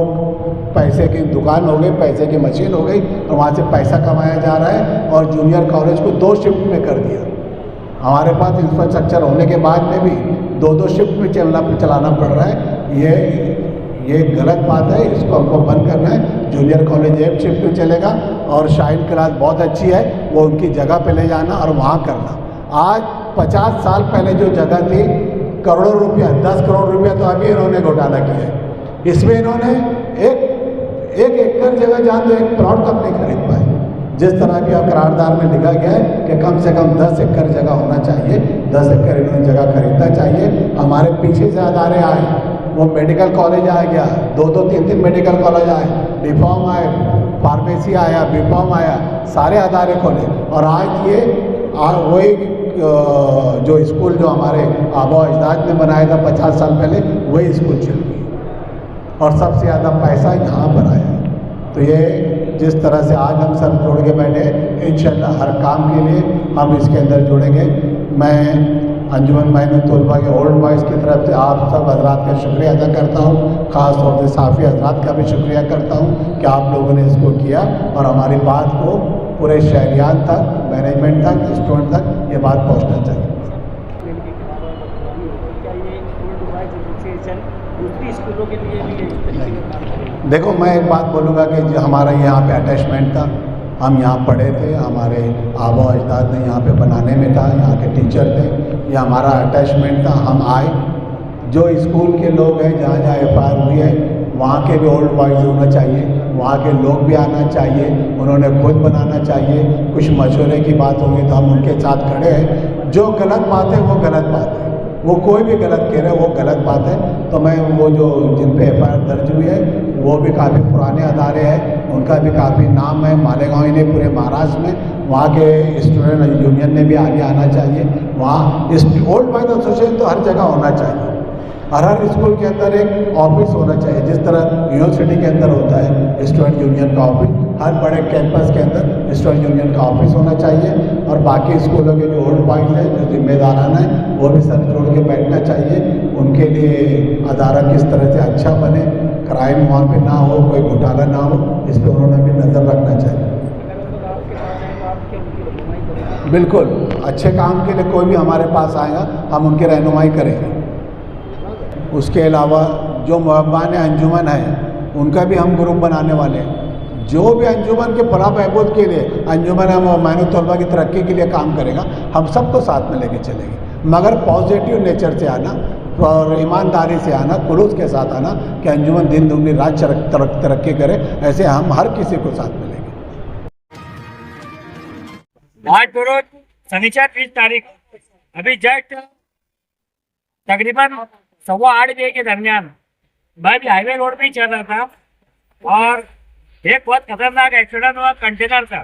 पैसे की दुकान हो गई, पैसे की मशीन हो गई, और वहाँ से पैसा कमाया जा रहा है। और जूनियर कॉलेज को 2 शिफ्ट में कर दिया। हमारे पास इंफ्रास्ट्रक्चर होने के बाद में भी 2-2 शिफ्ट में चलाना पड़ रहा है। ये गलत बात है, इसको हमको बंद करना है। जूनियर कॉलेज 1 शिफ्ट में चलेगा, और शाइन क्लास बहुत अच्छी है, वो उनकी जगह पे ले जाना और वहाँ करना। आज 50 साल पहले जो जगह थी, करोड़ों रुपया, 10 करोड़ रुपया तो अभी इन्होंने घोटाला किया है। इसमें इन्होंने एक एकड़ जगह जान दो, एक प्लॉट तक नहीं खरीद पाए। जिस तरह की अब करारदार में लिखा गया है कि कम से कम 10 एकड़ जगह होना चाहिए, 10 एकड़ इन्होंने जगह खरीदना चाहिए। हमारे पीछे से अदारे आए, वो मेडिकल कॉलेज आ गया, 2-2, 3-3 मेडिकल कॉलेज आए, डिफॉर्म आए, फार्मेसी आया, बीफॉर्म आया, सारे अदारे खोले। और आज ये वही जो स्कूल जो हमारे आबा अजदाद ने बनाया था 50 साल पहले, वही स्कूल चल रही है। और सबसे ज़्यादा पैसा यहाँ पर आया है। तो ये जिस तरह से आज हम सर जोड़ के बैठे, इंशाल्लाह हर काम के लिए हम इसके अंदर जुड़ेंगे। मैं अंजुमन मेहनत तलबा के ओल्ड बॉयज़ की तरफ से आप सब हजरात का शुक्रिया अदा करता हूँ। ख़ास तौर से साफ़ी हजरात का भी शुक्रिया करता हूँ कि आप लोगों ने इसको किया और हमारी बात को पूरे शहरियान तक, मैनेजमेंट तक, स्टूडेंट तक ये बात पहुँचना चाहिए। स्कूलों के लिए भी देखो, मैं एक बात बोलूँगा कि जो हमारा यहाँ पे अटैचमेंट था, हम यहाँ पढ़े थे, हमारे आबा अजदाद ने यहाँ पे बनाने में था, यहाँ के टीचर थे, ये हमारा अटैचमेंट था। हम आए, जो स्कूल के लोग हैं, जहाँ जहाँ एफआईआर हुई है, वहाँ के भी ओल्ड बॉयज़ होना चाहिए, वहाँ के लोग भी आना चाहिए, उन्होंने खुद बनाना चाहिए। कुछ मशवरे की बात होगी तो हम उनके साथ खड़े हैं। जो गलत बात है वो गलत बात है, वो कोई भी गलत कह रहे हैं, वो गलत बात है। तो मैं वो जो जिन पे एफआईआर दर्ज हुई है, वो भी काफ़ी पुराने अदारे हैं, उनका भी काफ़ी नाम है मालेगांव ही नहीं पूरे महाराष्ट्र में। वहाँ के स्टूडेंट यूनियन ने भी आगे आना चाहिए। वहाँ ओल्ड बॉयज़ एसोसिएशन तो हर जगह होना चाहिए, हर स्कूल के अंदर एक ऑफिस होना चाहिए, जिस तरह यूनिवर्सिटी के अंदर होता है स्टूडेंट यूनियन का ऑफिस। हर बड़े कैंपस के अंदर स्टूडेंट यूनियन का ऑफिस होना चाहिए। और बाकी स्कूलों के जो ओल्ड बॉयज़ हैं, जो जिम्मेदारान हैं, वो भी सर जोड़ के बैठना चाहिए। उनके लिए अदारा किस तरह से अच्छा बने, क्राइम वहाँ पे ना हो, कोई घोटाला ना हो, इस पर उन्होंने भी नज़र रखना चाहिए। बिल्कुल, अच्छे काम के लिए कोई भी हमारे पास आएगा, हम उनकी रहनुमाई करेंगे। उसके अलावा जो मुहब्बान अंजुमन है, उनका भी हम ग्रुप बनाने वाले हैं। जो भी अंजुमन के फलाह बहबूद के लिए, अंजुमन मेहनत तलबा की तरक्की के लिए काम करेगा, हम सबको साथ में लेके चलेंगे। मगर पॉजिटिव नेचर से आना और ईमानदारी से आना, खुलूस के साथ आना कि अंजुमन दिन दुगनी रात तरक्की करे, ऐसे हम हर किसी को साथ में लेंगे। आज बरोज शनिवार 20 तारीख अभी जस्ट तकरीबन 8:15 के दरमियान मैं भी हाईवे रोड पे ही चल रहा था और एक बहुत खतरनाक एक्सीडेंट हुआ कंटेनर का।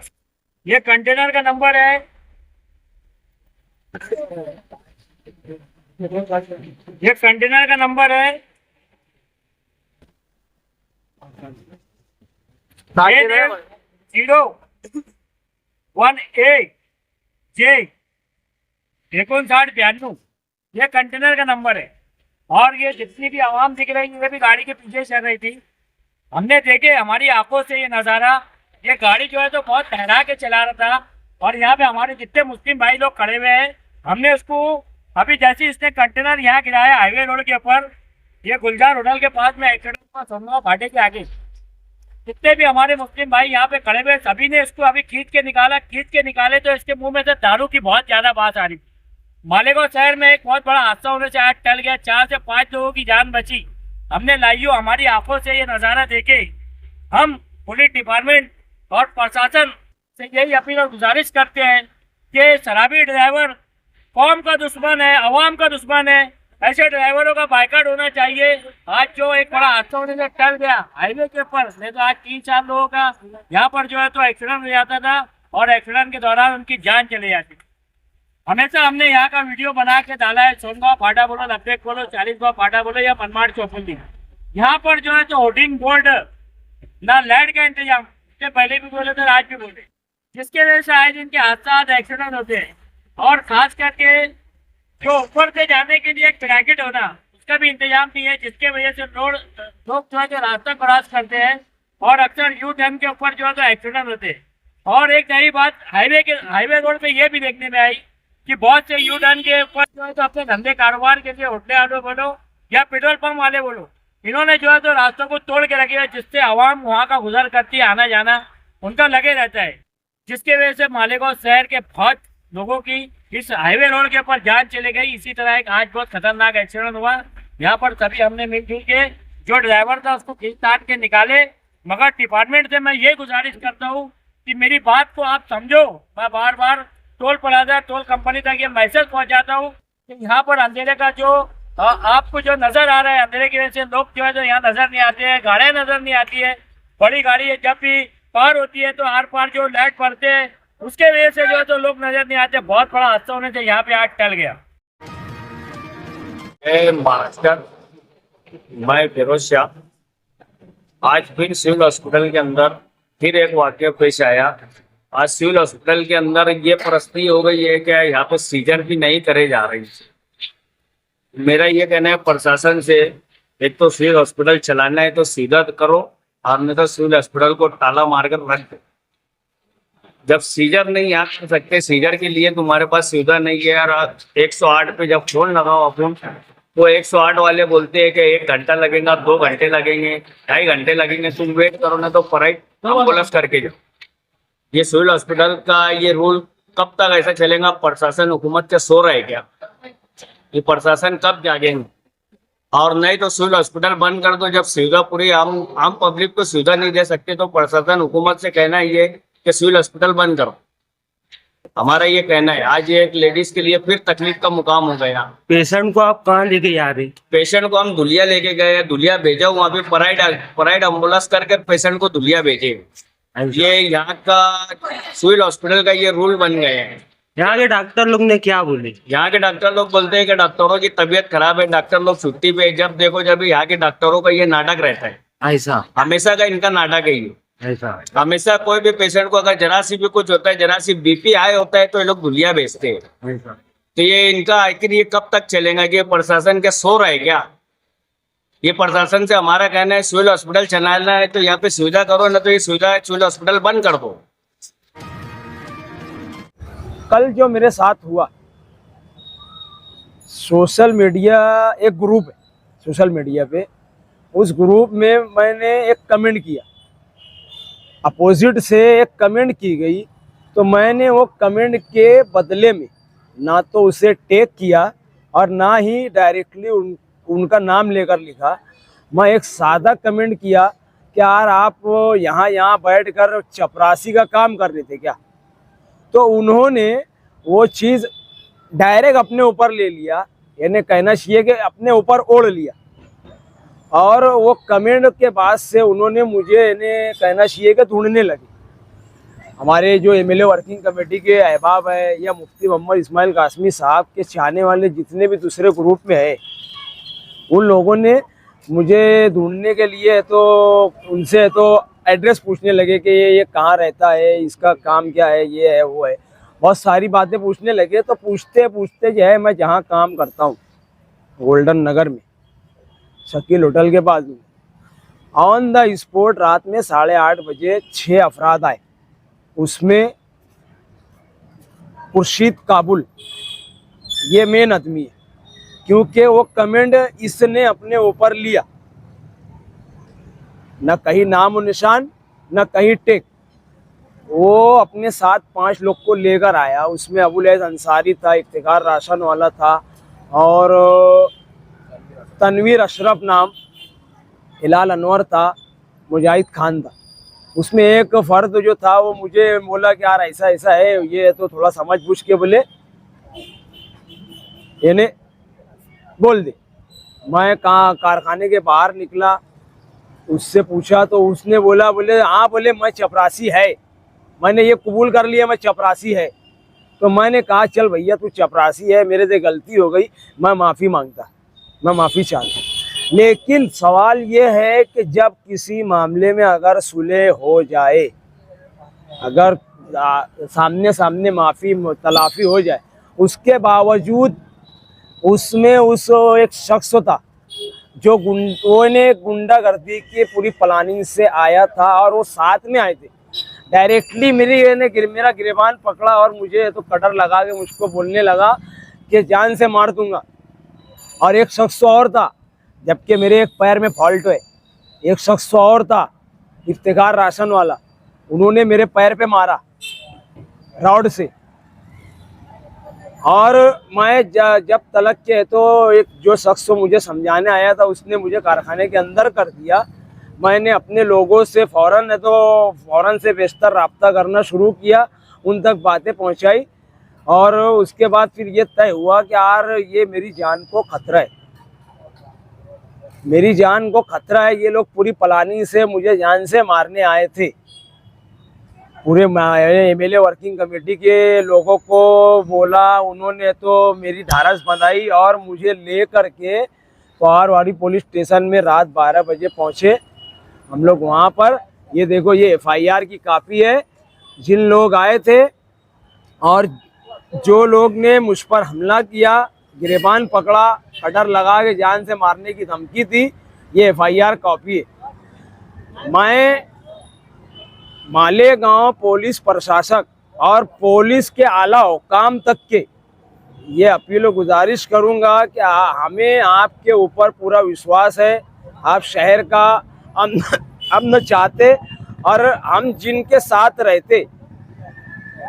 ये कंटेनर का नंबर है ये कंटेनर का नंबर है 018J5992। ये कंटेनर का नंबर है और ये जितनी भी आवाम दिख रही है ये भी गाड़ी के पीछे चल रही थी। हमने देखे हमारी आंखों से ये नज़ारा। ये गाड़ी जो है तो बहुत ठहरा के चला रहा था और यहाँ पे हमारे जितने मुस्लिम भाई लोग खड़े हुए हैं हमने उसको अभी जैसे इसने कंटेनर यहाँ गिराया हाईवे रोड के ऊपर, ये गुलजार होटल के पास में एक्सीडेंट हुआ सोनगांव फाटे के आगे। जितने भी हमारे मुस्लिम भाई यहाँ पे खड़े हुए सभी ने इसको अभी खींच के निकाले तो इसके मुंह में से दारू की बहुत ज्यादा बात आ रही। मालेगांव शहर में एक बहुत बड़ा हादसा होने से आज टल गया, 4 से 5 लोगों की जान बची। हमने लाइयो हमारी आंखों से ये नज़ारा देखे। हम पुलिस डिपार्टमेंट और प्रशासन से यही अपील और गुजारिश करते हैं कि शराबी ड्राइवर कौम का दुश्मन है, अवाम का दुश्मन है, ऐसे ड्राइवरों का बाइकाट होना चाहिए। आज जो एक बड़ा हादसा होने से टल गया हाईवे के ऊपर, नहीं तो आज 3-4 लोगों का यहाँ पर जो है तो एक्सीडेंट हो जाता था और एक्सीडेंट के दौरान उनकी जान चली जाती। हमेशा हमने यहाँ का वीडियो बना के डाला है, सोनगांव फाटा बोलो, लपेट बोलो, 40 फाटा बोलो या मनमाड़ चौपंदी। यहाँ पर जो है तो होर्डिंग बोर्ड ना लाइट का इंतजाम, इससे पहले भी बोले थे आज भी बोले, जिसके वजह से आज इनके हादसा एक्सीडेंट होते हैं। और खास करके जो ऊपर से जाने के लिए एक ब्रैकेट होना उसका भी इंतजाम नहीं है, जिसके वजह से लोग जो है जो रास्ता क्रॉस करते हैं और अक्सर यू टर्न के ऊपर जो है तो एक्सीडेंट होते हैं। और एक नई बात हाईवे रोड पे ये भी देखने में आई कि बहुत से यू टर्न के ऊपर जो है तो अपने धंधे कारोबार के लिए होटले वाले बोलो या पेट्रोल पंप वाले बोलो, इन्होंने जो है तो रास्तों को तोड़ के रखे हुए, जिससे आवाम वहाँ का गुजर करती है, आना जाना उनका लगे रहता है, जिसके वजह से मालेगांव शहर के बहुत लोगों की इस हाईवे रोड के ऊपर जान चली गई। इसी तरह एक आज बहुत खतरनाक एक्सीडेंट हुआ। यहाँ पर सभी हमने मिलजुल के जो ड्राइवर था उसको खींच तान के निकाले। मगर डिपार्टमेंट से मैं ये गुजारिश करता हूँ कि मेरी बात को आप समझो। मैं बार बार टोल प्लाजा टोल कंपनी तक ये मैसेज पहुँचाता हूँ कि यहाँ पर अंधेरे का जो आपको जो नज़र आ रहा है, अंधेरे की वजह से लोग जो है तो यहाँ नज़र नहीं आते हैं, गाड़ियाँ नज़र नहीं आती है। बड़ी गाड़ी जब भी पार होती है तो आर पार जो लाइट पड़ते हैं उसके वजह से जो है तो लोग नजर नहीं आते। बहुत बड़ा हादसा होने से यहाँ पे आज टल गया। महाराष्ट्र मैं फिरोज शाह। आज फिर सिविल हॉस्पिटल के अंदर फिर एक वाक्य पेश आया। आज सिविल हॉस्पिटल के अंदर ये परिस्थिति हो गई है कि यहाँ पे सीजर भी नहीं करे जा रही। मेरा ये कहना है प्रशासन से, एक तो सिविल हॉस्पिटल चलाना है तो सीधा करो और नहीं तो सिविल हॉस्पिटल को ताला मारकर रख दो। जब सीजर नहीं आ सकते, सीजर के लिए तुम्हारे पास सुविधा नहीं है यार। 108 पे जब फोन लगाओ अपन तो 108 वाले बोलते हैं कि 1 घंटा लगेगा, 2 घंटे लगेंगे, 2.5 घंटे लगेंगे, तुम वेट करो ना तो प्राइवेट एम्बुलेंस करके जाओ। ये सिविल हॉस्पिटल का ये रूल कब तक ऐसा चलेगा? प्रशासन हुकूमत के सो रहे क्या? ये प्रशासन कब जागेंगे? और नहीं तो सिविल हॉस्पिटल बंद कर दो। जब सुविधा पूरी आम पब्लिक को सुविधा नहीं दे सकते तो प्रशासन हुकूमत से कहना ये कि सिविल हॉस्पिटल बंद करो। हमारा ये कहना है। आज ये एक लेडीज के लिए फिर तकलीफ का मुकाम हो गया। पेशेंट को आप कहाँ लेके जा रहे? पेशेंट को हम धुलिया लेके गए, धुलिया भेजा, वहाँ पे प्राइवेट एम्बुलेंस करके पेशेंट को धुलिया भेजे। ये यहाँ का सिविल हॉस्पिटल का ये रूल बन गए हैं। यहाँ के डॉक्टर लोग ने क्या बोले? यहाँ के डॉक्टर लोग बोलते हैं कि डॉक्टरों की तबीयत खराब है, डॉक्टर लोग छुट्टी पे। जब देखो जब यहाँ के डॉक्टरों का ये नाटक रहता है, ऐसा हमेशा का इनका नाटक है ये। ऐसा हमेशा कोई भी पेशेंट को अगर जरा सी भी कुछ होता है, जरा सी बीपी हाई होता है तो ये लोग धुलिया भेजते हैं। ऐसा तो ये इनका आखिर ये कब तक चलेगा? ये प्रशासन के सो रहा है क्या? ये प्रशासन से हमारा कहना है सिविल हॉस्पिटल चलाना है तो यहाँ पे सुविधा करो, ना तो ये सुविधा सिविल हॉस्पिटल बंद कर दो। कल जो मेरे साथ हुआ, सोशल मीडिया एक ग्रुप है सोशल मीडिया पे, उस ग्रुप में मैंने एक कमेंट किया, अपोजिट से एक कमेंट की गई, तो मैंने वो कमेंट के बदले में ना तो उसे टैग किया और ना ही डायरेक्टली उनका नाम लेकर लिखा। मैं एक सादा कमेंट किया कि यार आप यहाँ बैठकर चपरासी का काम कर रहे थे क्या? तो उन्होंने वो चीज़ डायरेक्ट अपने ऊपर ले लिया, यानी कहना चाहिए कि अपने ऊपर ओढ़ लिया। और वो कमेंट के बाद से उन्होंने मुझे यानी कहना चाहिए कि ढूंढने लगे। हमारे जो एमएलए वर्किंग कमेटी के अहबाब है या मुफ्ती मोहम्मद इस्माइल कासमी साहब के चाहने वाले जितने भी दूसरे ग्रुप में है, उन लोगों ने मुझे ढूंढने के लिए तो उनसे तो एड्रेस पूछने लगे कि ये कहाँ रहता है, इसका काम क्या है, ये है वो है, बहुत सारी बातें पूछने लगे। तो पूछते पूछते जो है मैं जहाँ काम करता हूँ गोल्डन नगर में शकील होटल के बाजू में, ऑन द स्पॉट रात में 8:30 बजे 6 अफराद आए। उसमें खुर्शीद काबुल ये मेन आदमी है, क्योंकि वो कमेंट इसने अपने ऊपर लिया, न कहीं नाम और निशान न कहीं टेक। वो अपने साथ 5 लोग को लेकर आया। उसमें अबुल ऐज़ अंसारी था, इफ्तिखार राशन वाला था, और तनवीर अशरफ नाम, हिलाल अनवर था, मुजाहिद खान था। उसमें एक फ़र्द जो था वो मुझे बोला कि यार ऐसा ऐसा है, ये तो थोड़ा समझ पूछ के बोले इन्हें बोल दे। मैं कहाँ कारखाने के बाहर निकला, उससे पूछा तो उसने बोला, बोले हाँ, बोले मैं चपरासी है, मैंने ये कबूल कर लिया मैं चपरासी है। तो मैंने कहा चल भैया तू चपरासी है, मेरे से गलती हो गई, मैं माफ़ी मांगता, मैं माफ़ी चाहता। लेकिन सवाल ये है कि जब किसी मामले में अगर सुलह हो जाए, अगर सामने सामने माफ़ी तलाफ़ी हो जाए, उसके बावजूद उसमें उस एक शख्स था जो गुंडागर्दी की पूरी प्लानिंग से आया था, और वो साथ में आए थे। डायरेक्टली मेरा गिरबान पकड़ा और मुझे तो कटर लगा के मुझको बोलने लगा कि जान से मार दूंगा। और एक शख्स और था, जबकि मेरे एक पैर में फॉल्ट है, एक शख्स और था इफ्तिखार राशन वाला, उन्होंने मेरे पैर पे मारा रॉड से। और मैं जब तलक के तो एक जो शख्स मुझे समझाने आया था उसने मुझे कारखाने के अंदर कर दिया। मैंने अपने लोगों से फ़ौरन से बेशतर रब्ता करना शुरू किया, उन तक बातें पहुंचाई, और उसके बाद फिर ये तय हुआ कि यार ये मेरी जान को खतरा है, मेरी जान को खतरा है। ये लोग पूरी प्लानिंग से मुझे जान से मारने आए थे। पूरे एमएलए वर्किंग कमेटी के लोगों को बोला, उन्होंने तो मेरी ढारस बंधाई और मुझे ले करके पहाड़वाड़ी पुलिस स्टेशन में रात 12 बजे पहुँचे हम लोग वहाँ पर। ये देखो, ये एफआईआर की कापी है, जिन लोग आए थे और जो लोग ने मुझ पर हमला किया, गिरबान पकड़ा, कटर लगा के जान से मारने की धमकी थी, ये एफआईआर कॉपी है। मैं मालेगांव पुलिस प्रशासक और पुलिस के आला हुकाम तक के ये अपील और गुजारिश करूंगा कि हमें आपके ऊपर पूरा विश्वास है। आप शहर का अमन चाहते, और हम जिनके साथ रहते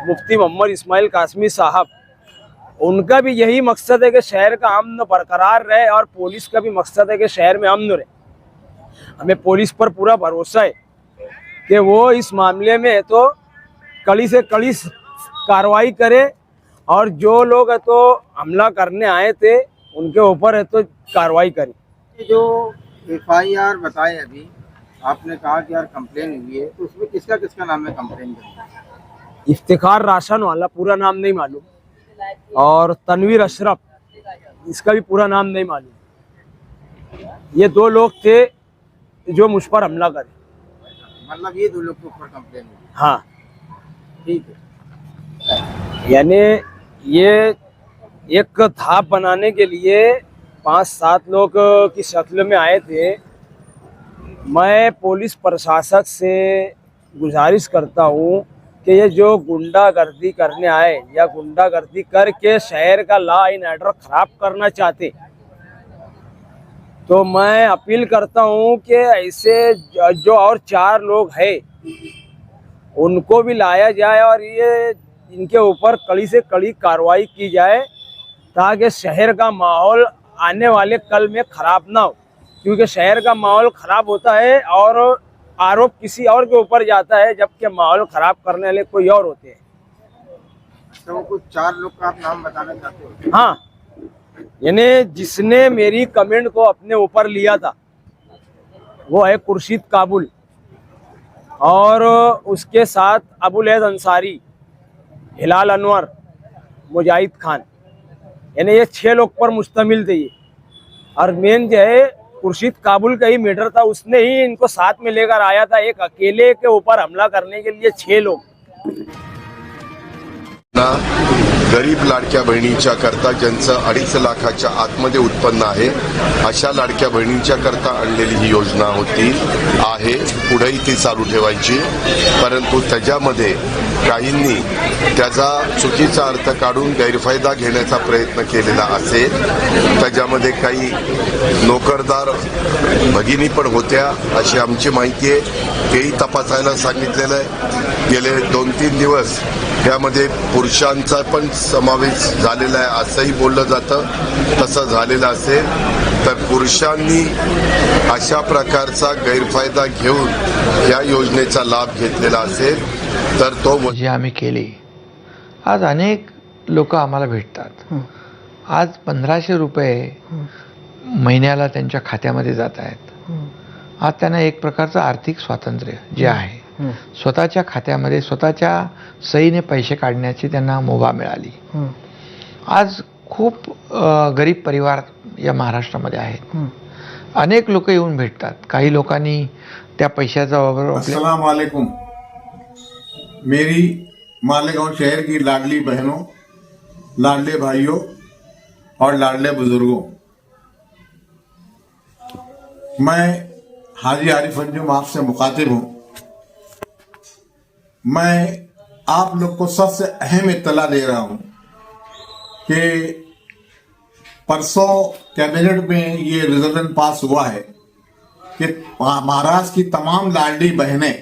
मुफ्ती मोहम्मद इस्माइल कासमी साहब, उनका भी यही मकसद है कि शहर का अमन बरकरार रहे, और पुलिस का भी मकसद है कि शहर में अमन रहे। हमें पुलिस पर पूरा भरोसा है कि वो इस मामले में तो कड़ी से कड़ी कार्रवाई करे, और जो लोग है तो हमला करने आए थे उनके ऊपर है तो कार्रवाई करे। जो एफआईआर बताए अभी आपने कहा कि यार कंप्लेन हुई है, तो उसमें किसका किसका नाम है कंप्लेन करने? इफ्तिखार राशन वाला पूरा नाम नहीं मालूम, और तनवीर अशरफ इसका भी पूरा नाम नहीं मालूम। ये 2 लोग थे जो मुझ पर हमला करे। मतलब ये 2 लोग के ऊपर कंप्लेन हुई? हाँ, ठीक है। यानी ये एक धाप बनाने के लिए 5-7 लोग की शक्ल में आए थे। मैं पुलिस प्रशासक से गुजारिश करता हूँ कि ये जो गुंडागर्दी करने आए या गुंडागर्दी करके शहर का लॉ एंड ऑर्डर खराब करना चाहते, तो मैं अपील करता हूँ कि ऐसे जो और 4 लोग हैं उनको भी लाया जाए, और ये इनके ऊपर कड़ी से कड़ी कार्रवाई की जाए, ताकि शहर का माहौल आने वाले कल में ख़राब ना हो। क्योंकि शहर का माहौल ख़राब होता है और आरोप किसी और के ऊपर जाता है, जबकि माहौल ख़राब करने वाले कोई और होते हैं। तो वो कुछ 4 लोग का आप नाम बताना चाहते हो? हाँ, यानी जिसने मेरी कमेंट को अपने ऊपर लिया था वो है खुर्शीद काबुल, और उसके साथ अबुल हैद अंसारी, हिलाल अनवर, मुजाहिद खान, यानी ये 6 लोग पर मुश्तमिल थे ये। और मेन जो है खुर्शीद काबुल का ही मैटर था, उसने ही इनको साथ में लेकर आया था। एक अकेले के ऊपर हमला करने के लिए 6 लोग। गरीब लाडक्या बहिणींच्या करता ज्यांचं 2.5 लाखाच्या आतमध्ये उत्पन्न आहे अशा लाडक्या बहिणींच्या करता आणलेली ही योजना होती आहे, पुढेही ती चालू ठेवायची। परंतु त्याच्यामध्ये काहींनी त्याचा चुकीचा अर्थ काढून गैरफायदा घेण्याचा प्रयत्न केलेला असेल। त्याच्यामध्ये काही नोकरदार भगिनी पण होत्या अशी आमची माहिती आहे, तेही तपासायला सांगितलेलं आहे। गेले 2-3 दिवस त्यामध्ये पुरुषांचा पण समावेश झालेला आहे असंही बोललं जातं। तसं झालेलं असेल तर पुरुषांनी अशा प्रकारचा गैरफायदा घेऊन या योजनेचा लाभ घेतलेला असेल तर तो जी आम्ही केली। आज अनेक लोक आम्हाला भेटतात। आज 1500 रुपये महिन्याला त्यांच्या खात्यामध्ये जात आहेत। आज त्यांना एक प्रकारचं आर्थिक स्वातंत्र्य जे आहे, स्वतःच्या खात्यामध्ये स्वतःच्या सहीने पैसे काढण्याची त्यांना मुभा मिळाली। आज खूप गरीब परिवार या महाराष्ट्रामध्ये आहेत। अनेक लोक येऊन भेटतात। काही लोकांनी त्या पैशाचा वापर अस्सलाम वालेकुम। मेरी मालेगांव शहर की लाडली बहनों, लाडले भाइयों और लाडले बुजुर्गों, मैं हाजी आरिफ अंजुम आपसे मुखातिब हूं। मैं आप लोग को सबसे अहम इत्तला दे रहा हूं कि परसों कैबिनेट में ये रिजोल्यूशन पास हुआ है कि महाराष्ट्र की तमाम लाडली बहनें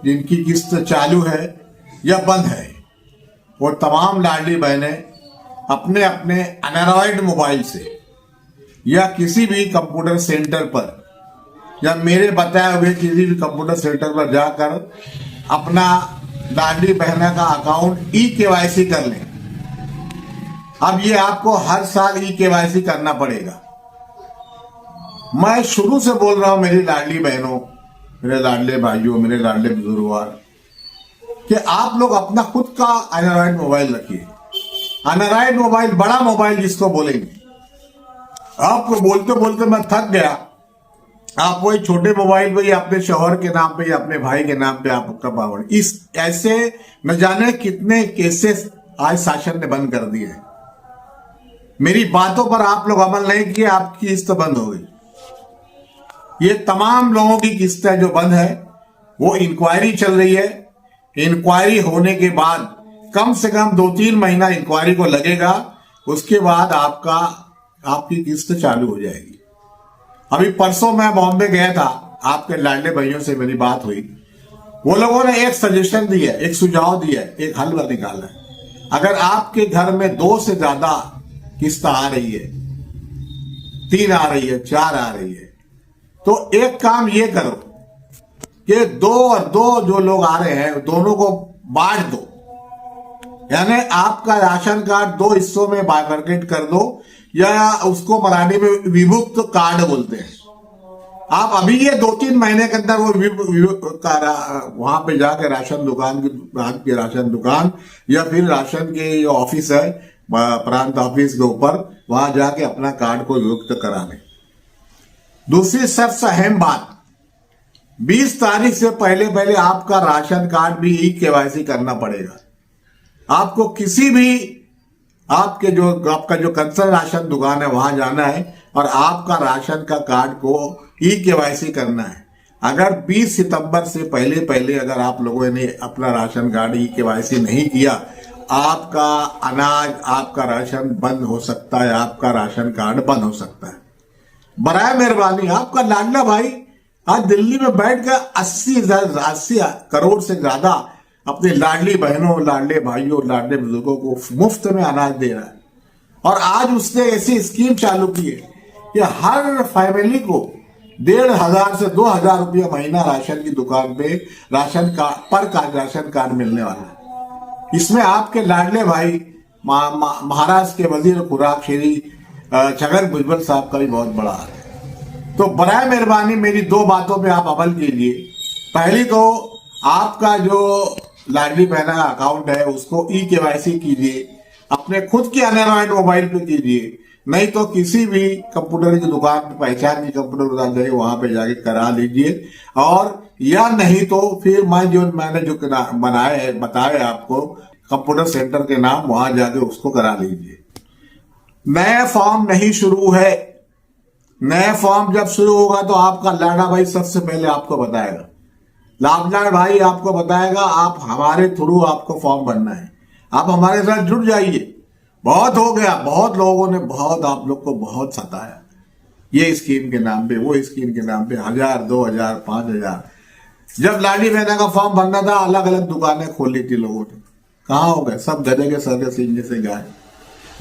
जिनकी किस्त चालू है या बंद है, वो तमाम लाडली बहनें अपने अपने एंड्रॉयड मोबाइल से या किसी भी कंप्यूटर सेंटर पर या मेरे बताए हुए किसी भी कंप्यूटर सेंटर पर जाकर अपना लाडली बहना का अकाउंट ई-KYC कर लें। अब ये आपको हर साल ई-KYC करना पड़ेगा। मैं शुरू से बोल रहा हूं मेरी लाडली बहनों, मेरे लाडले भाइयों, मेरे लाडले बुजुर्गों, कि आप लोग अपना खुद का एंड्रॉयड मोबाइल रखिए। एंड्रॉयड मोबाइल, बड़ा मोबाइल जिसको बोलेंगे। आपको बोलते बोलते मैं थक गया। आप वही छोटे मोबाइल पे, अपने शौहर के नाम पे या अपने भाई के नाम पे आपका पावर, इस ऐसे न जाने कितने केसेस आज शासन ने बंद कर दिए हैं। मेरी बातों पर आप लोग अमल नहीं किए, आपकी किस्त बंद हो गई। ये तमाम लोगों की किस्तें जो बंद है वो इंक्वायरी चल रही है। इंक्वायरी होने के बाद कम से कम 2-3 महीना इंक्वायरी को लगेगा, उसके बाद आपकी किस्त चालू हो जाएगी। अभी परसों मैं बॉम्बे गया था, आपके लाडले भाइयों से मेरी बात हुई। वो लोगों ने एक सजेशन दिया, एक सुझाव दिया, एक हल निकाला है। अगर आपके घर में 2 से ज्यादा किस्त आ रही है, 3 आ रही है, 4 आ रही है, तो एक काम ये करो कि 2 और 2 जो लोग आ रहे हैं दोनों को बांट दो। यानी आपका राशन कार्ड 2 हिस्सों में बाइफरकेट कर दो, या उसको मराठी में विभक्त कार्ड बोलते हैं। आप अभी ये 2-3 महीने के अंदर वो वहां पे जाके राशन दुकान या फिर राशन के जो ऑफिस है प्रांत ऑफिस के ऊपर, वहां जाके अपना कार्ड को विभक्त करा लें। दूसरी सबसे अहम बात, 20 तारीख से पहले आपका राशन कार्ड भी ई-KYC करना पड़ेगा। आपको किसी भी आपका जो कंसर्न राशन दुकान है वहां जाना है और आपका राशन का कार्ड को ई-KYC करना है। अगर 20 सितंबर से पहले अगर आप लोगों ने अपना राशन कार्ड ई-KYC नहीं किया, आपका अनाज, आपका राशन बंद हो सकता है, आपका राशन कार्ड बंद हो सकता है। बराए मेहरबानी, आपका लाडला भाई आज दिल्ली में बैठकर 80 करोड़ से ज्यादा अपने लाडली बहनों, लाडले भाइयों, लाडले बुजुर्गों को मुफ्त में अनाज दे रहा है। और आज उसने ऐसी स्कीम चालू की है कि हर फैमिली को 1,500 से 2,000 रुपया महीना राशन की दुकान पे राशन कार्ड मिलने वाला है। इसमें आपके लाडले भाई महाराष्ट्र के वजीर खुराक श्री छगन भुजबल साहब का भी बहुत बड़ा हाथ है। तो बराए मेहरबानी मेरी 2 बातों पे आप अमल कीजिए। पहली तो आपका जो लाडली बहना का अकाउंट है उसको KYC कीजिए, अपने खुद के एंड्रॉइड मोबाइल पे कीजिए, नहीं तो किसी भी कंप्यूटर की दुकान पे, पहचान की कंप्यूटर दुकान जाइए, वहां पे जाके करा लीजिए। और या नहीं तो फिर मैंने जो बनाए है बताए आपको कंप्यूटर सेंटर के नाम, वहां जाके उसको करा लीजिए। नया फॉर्म नहीं शुरू है, नया फॉर्म जब शुरू होगा तो आपका लाडा भाई सबसे पहले आपको बताएगा, लाडला भाई आपको बताएगा। आप हमारे थ्रू आपको फॉर्म भरना है, आप हमारे साथ जुड़ जाइए। बहुत हो गया, बहुत लोगों ने बहुत आप लोग को बहुत सताया, ये स्कीम के नाम पे, वो स्कीम के नाम पे, 1,000, 2,000, 5,000। जब लाडली बहना का फॉर्म भरना था अलग अलग दुकानें खोली थी लोगों ने, कहाँ हो गए? सब गधे के सर के सींग से गाय।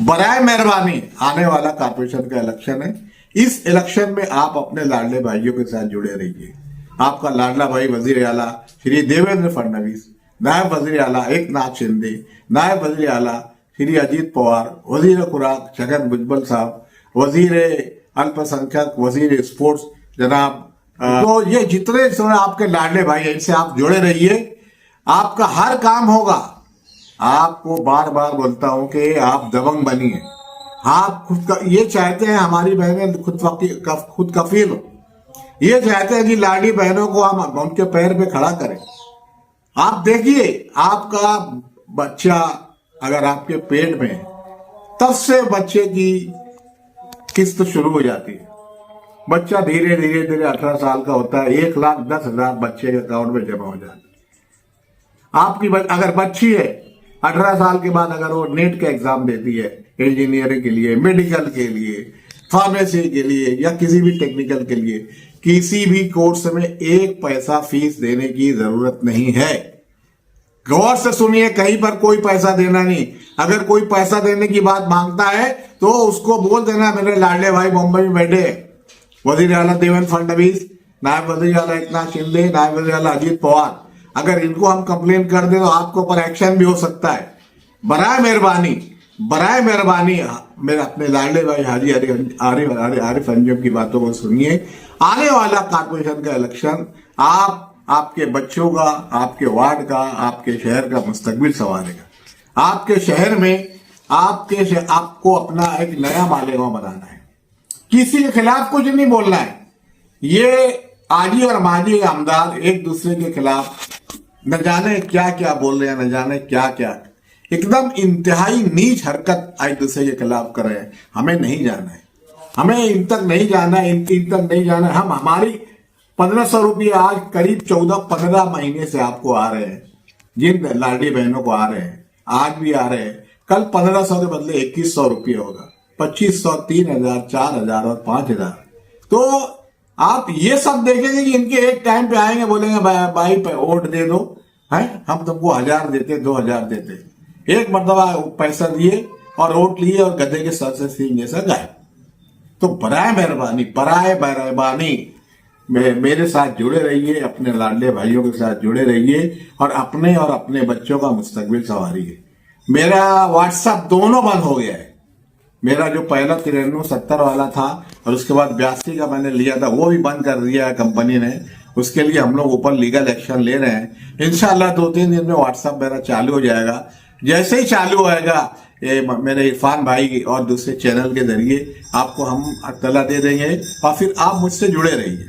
बराए मेहरबानी आने वाला कारपोरेशन का इलेक्शन है, इस इलेक्शन में आप अपने लाडले भाइयों के साथ जुड़े रहिए। आपका लाडला भाई वजीर आला श्री देवेंद्र फडणवीस, नायब वजीर आला एकनाथ शिंदे, नायब वजीर आला श्री अजीत पवार, वजीर खुराक छगन भुजबल साहब, वजीर अल्पसंख्यक, वजीर स्पोर्ट्स जनाब, तो ये जितने आपके लाडले भाई हैं इनसे आप जुड़े रहिए, आपका हर काम होगा। आपको बार बार बोलता हूं कि आप दबंग बनिए। आप ये चाहते हैं हमारी बहनें खुद कफील हो, ये चाहते हैं कि लाडली बहनों को हम उनके पैर पे खड़ा करें। आप देखिए, आपका बच्चा अगर आपके पेट में है तब से बच्चे की किस्त शुरू हो जाती है। बच्चा धीरे धीरे 18 साल का होता है, 1,10,000 बच्चे के अकाउंट में जमा हो जाते हैं। आपकी अगर बच्ची है 18 साल के बाद अगर वो नेट का एग्जाम देती है, इंजीनियरिंग के लिए, मेडिकल के लिए, फार्मेसी के लिए या किसी भी टेक्निकल के लिए, किसी भी कोर्स में 1 पैसा फीस देने की जरूरत नहीं है। गौर से सुनिए, कहीं पर कोई पैसा देना नहीं। अगर कोई पैसा देने की बात मांगता है तो उसको बोल देना मेरे लाडले भाई मुंबई में बैठे, वजीर आला देवेंद्र फडणवीस, नायब वजीर आला एकनाथ शिंदे, नायब वजीर आला अजीत पवार। अगर इनको हम कंप्लेन कर दे तो आपके ऊपर एक्शन भी हो सकता है। बराए मेहरबानी मेरे अपने लाडले भाई हाजी आरिफ अंजुम की बातों को सुनिए। आने वाला कारपोरेशन का इलेक्शन आपके बच्चों का, आपके वार्ड का, आपके शहर का मुस्तकबिल संवारेगा। आपके शहर में आपको अपना एक नया मालेगांव बनाना है, किसी के खिलाफ कुछ नहीं बोलना है। ये आजी और माजी आमदार एक दूसरे के खिलाफ न जाने क्या क्या बोल रहे हैं, न जाने क्या क्या एकदम इंतहाई नीच हरकत एक दूसरे के खिलाफ कर रहे हैं। हमें नहीं जाना है, हमें इन तक नहीं जाना है, इन तक नहीं जाना है। हम हमारी 1,500 रुपये आज करीब 14-15 महीने से आपको आ रहे हैं, जिन लाडली बहनों को आ रहे हैं, आज भी आ रहे हैं। कल 1,500 के बदले 2,100 रुपये होगा, 2,500, 3,000, 4,000 और 5,000। तो आप ये सब देखेंगे कि इनके एक टाइम पे आएंगे, बोलेंगे भाई पे वोट दे दो, है हम तुमको 1,000 देते, 2,000 देते। एक मरतबा पैसा दिए और वोट लिए और गधे के सर से सींग जैसा गायब। तो बराए मेहरबानी मेरे साथ जुड़े रहिए, अपने लाडले भाइयों के साथ जुड़े रहिए और अपने बच्चों का मुस्तकबिल संवारिए। मेरा व्हाट्सएप दोनों बंद हो गया है। मेरा जो पहला 9370 वाला था और उसके बाद 82 का मैंने लिया था, वो भी बंद कर दिया है कंपनी ने। उसके लिए हम लोग ऊपर लीगल एक्शन ले रहे हैं। इंशाल्लाह 2-3 दिन में व्हाट्सएप मेरा चालू हो जाएगा। जैसे ही चालू होएगा मेरे इरफान भाई और दूसरे चैनल के जरिए आपको हम इत्तला दे देंगे और फिर आप मुझसे जुड़े रहिए।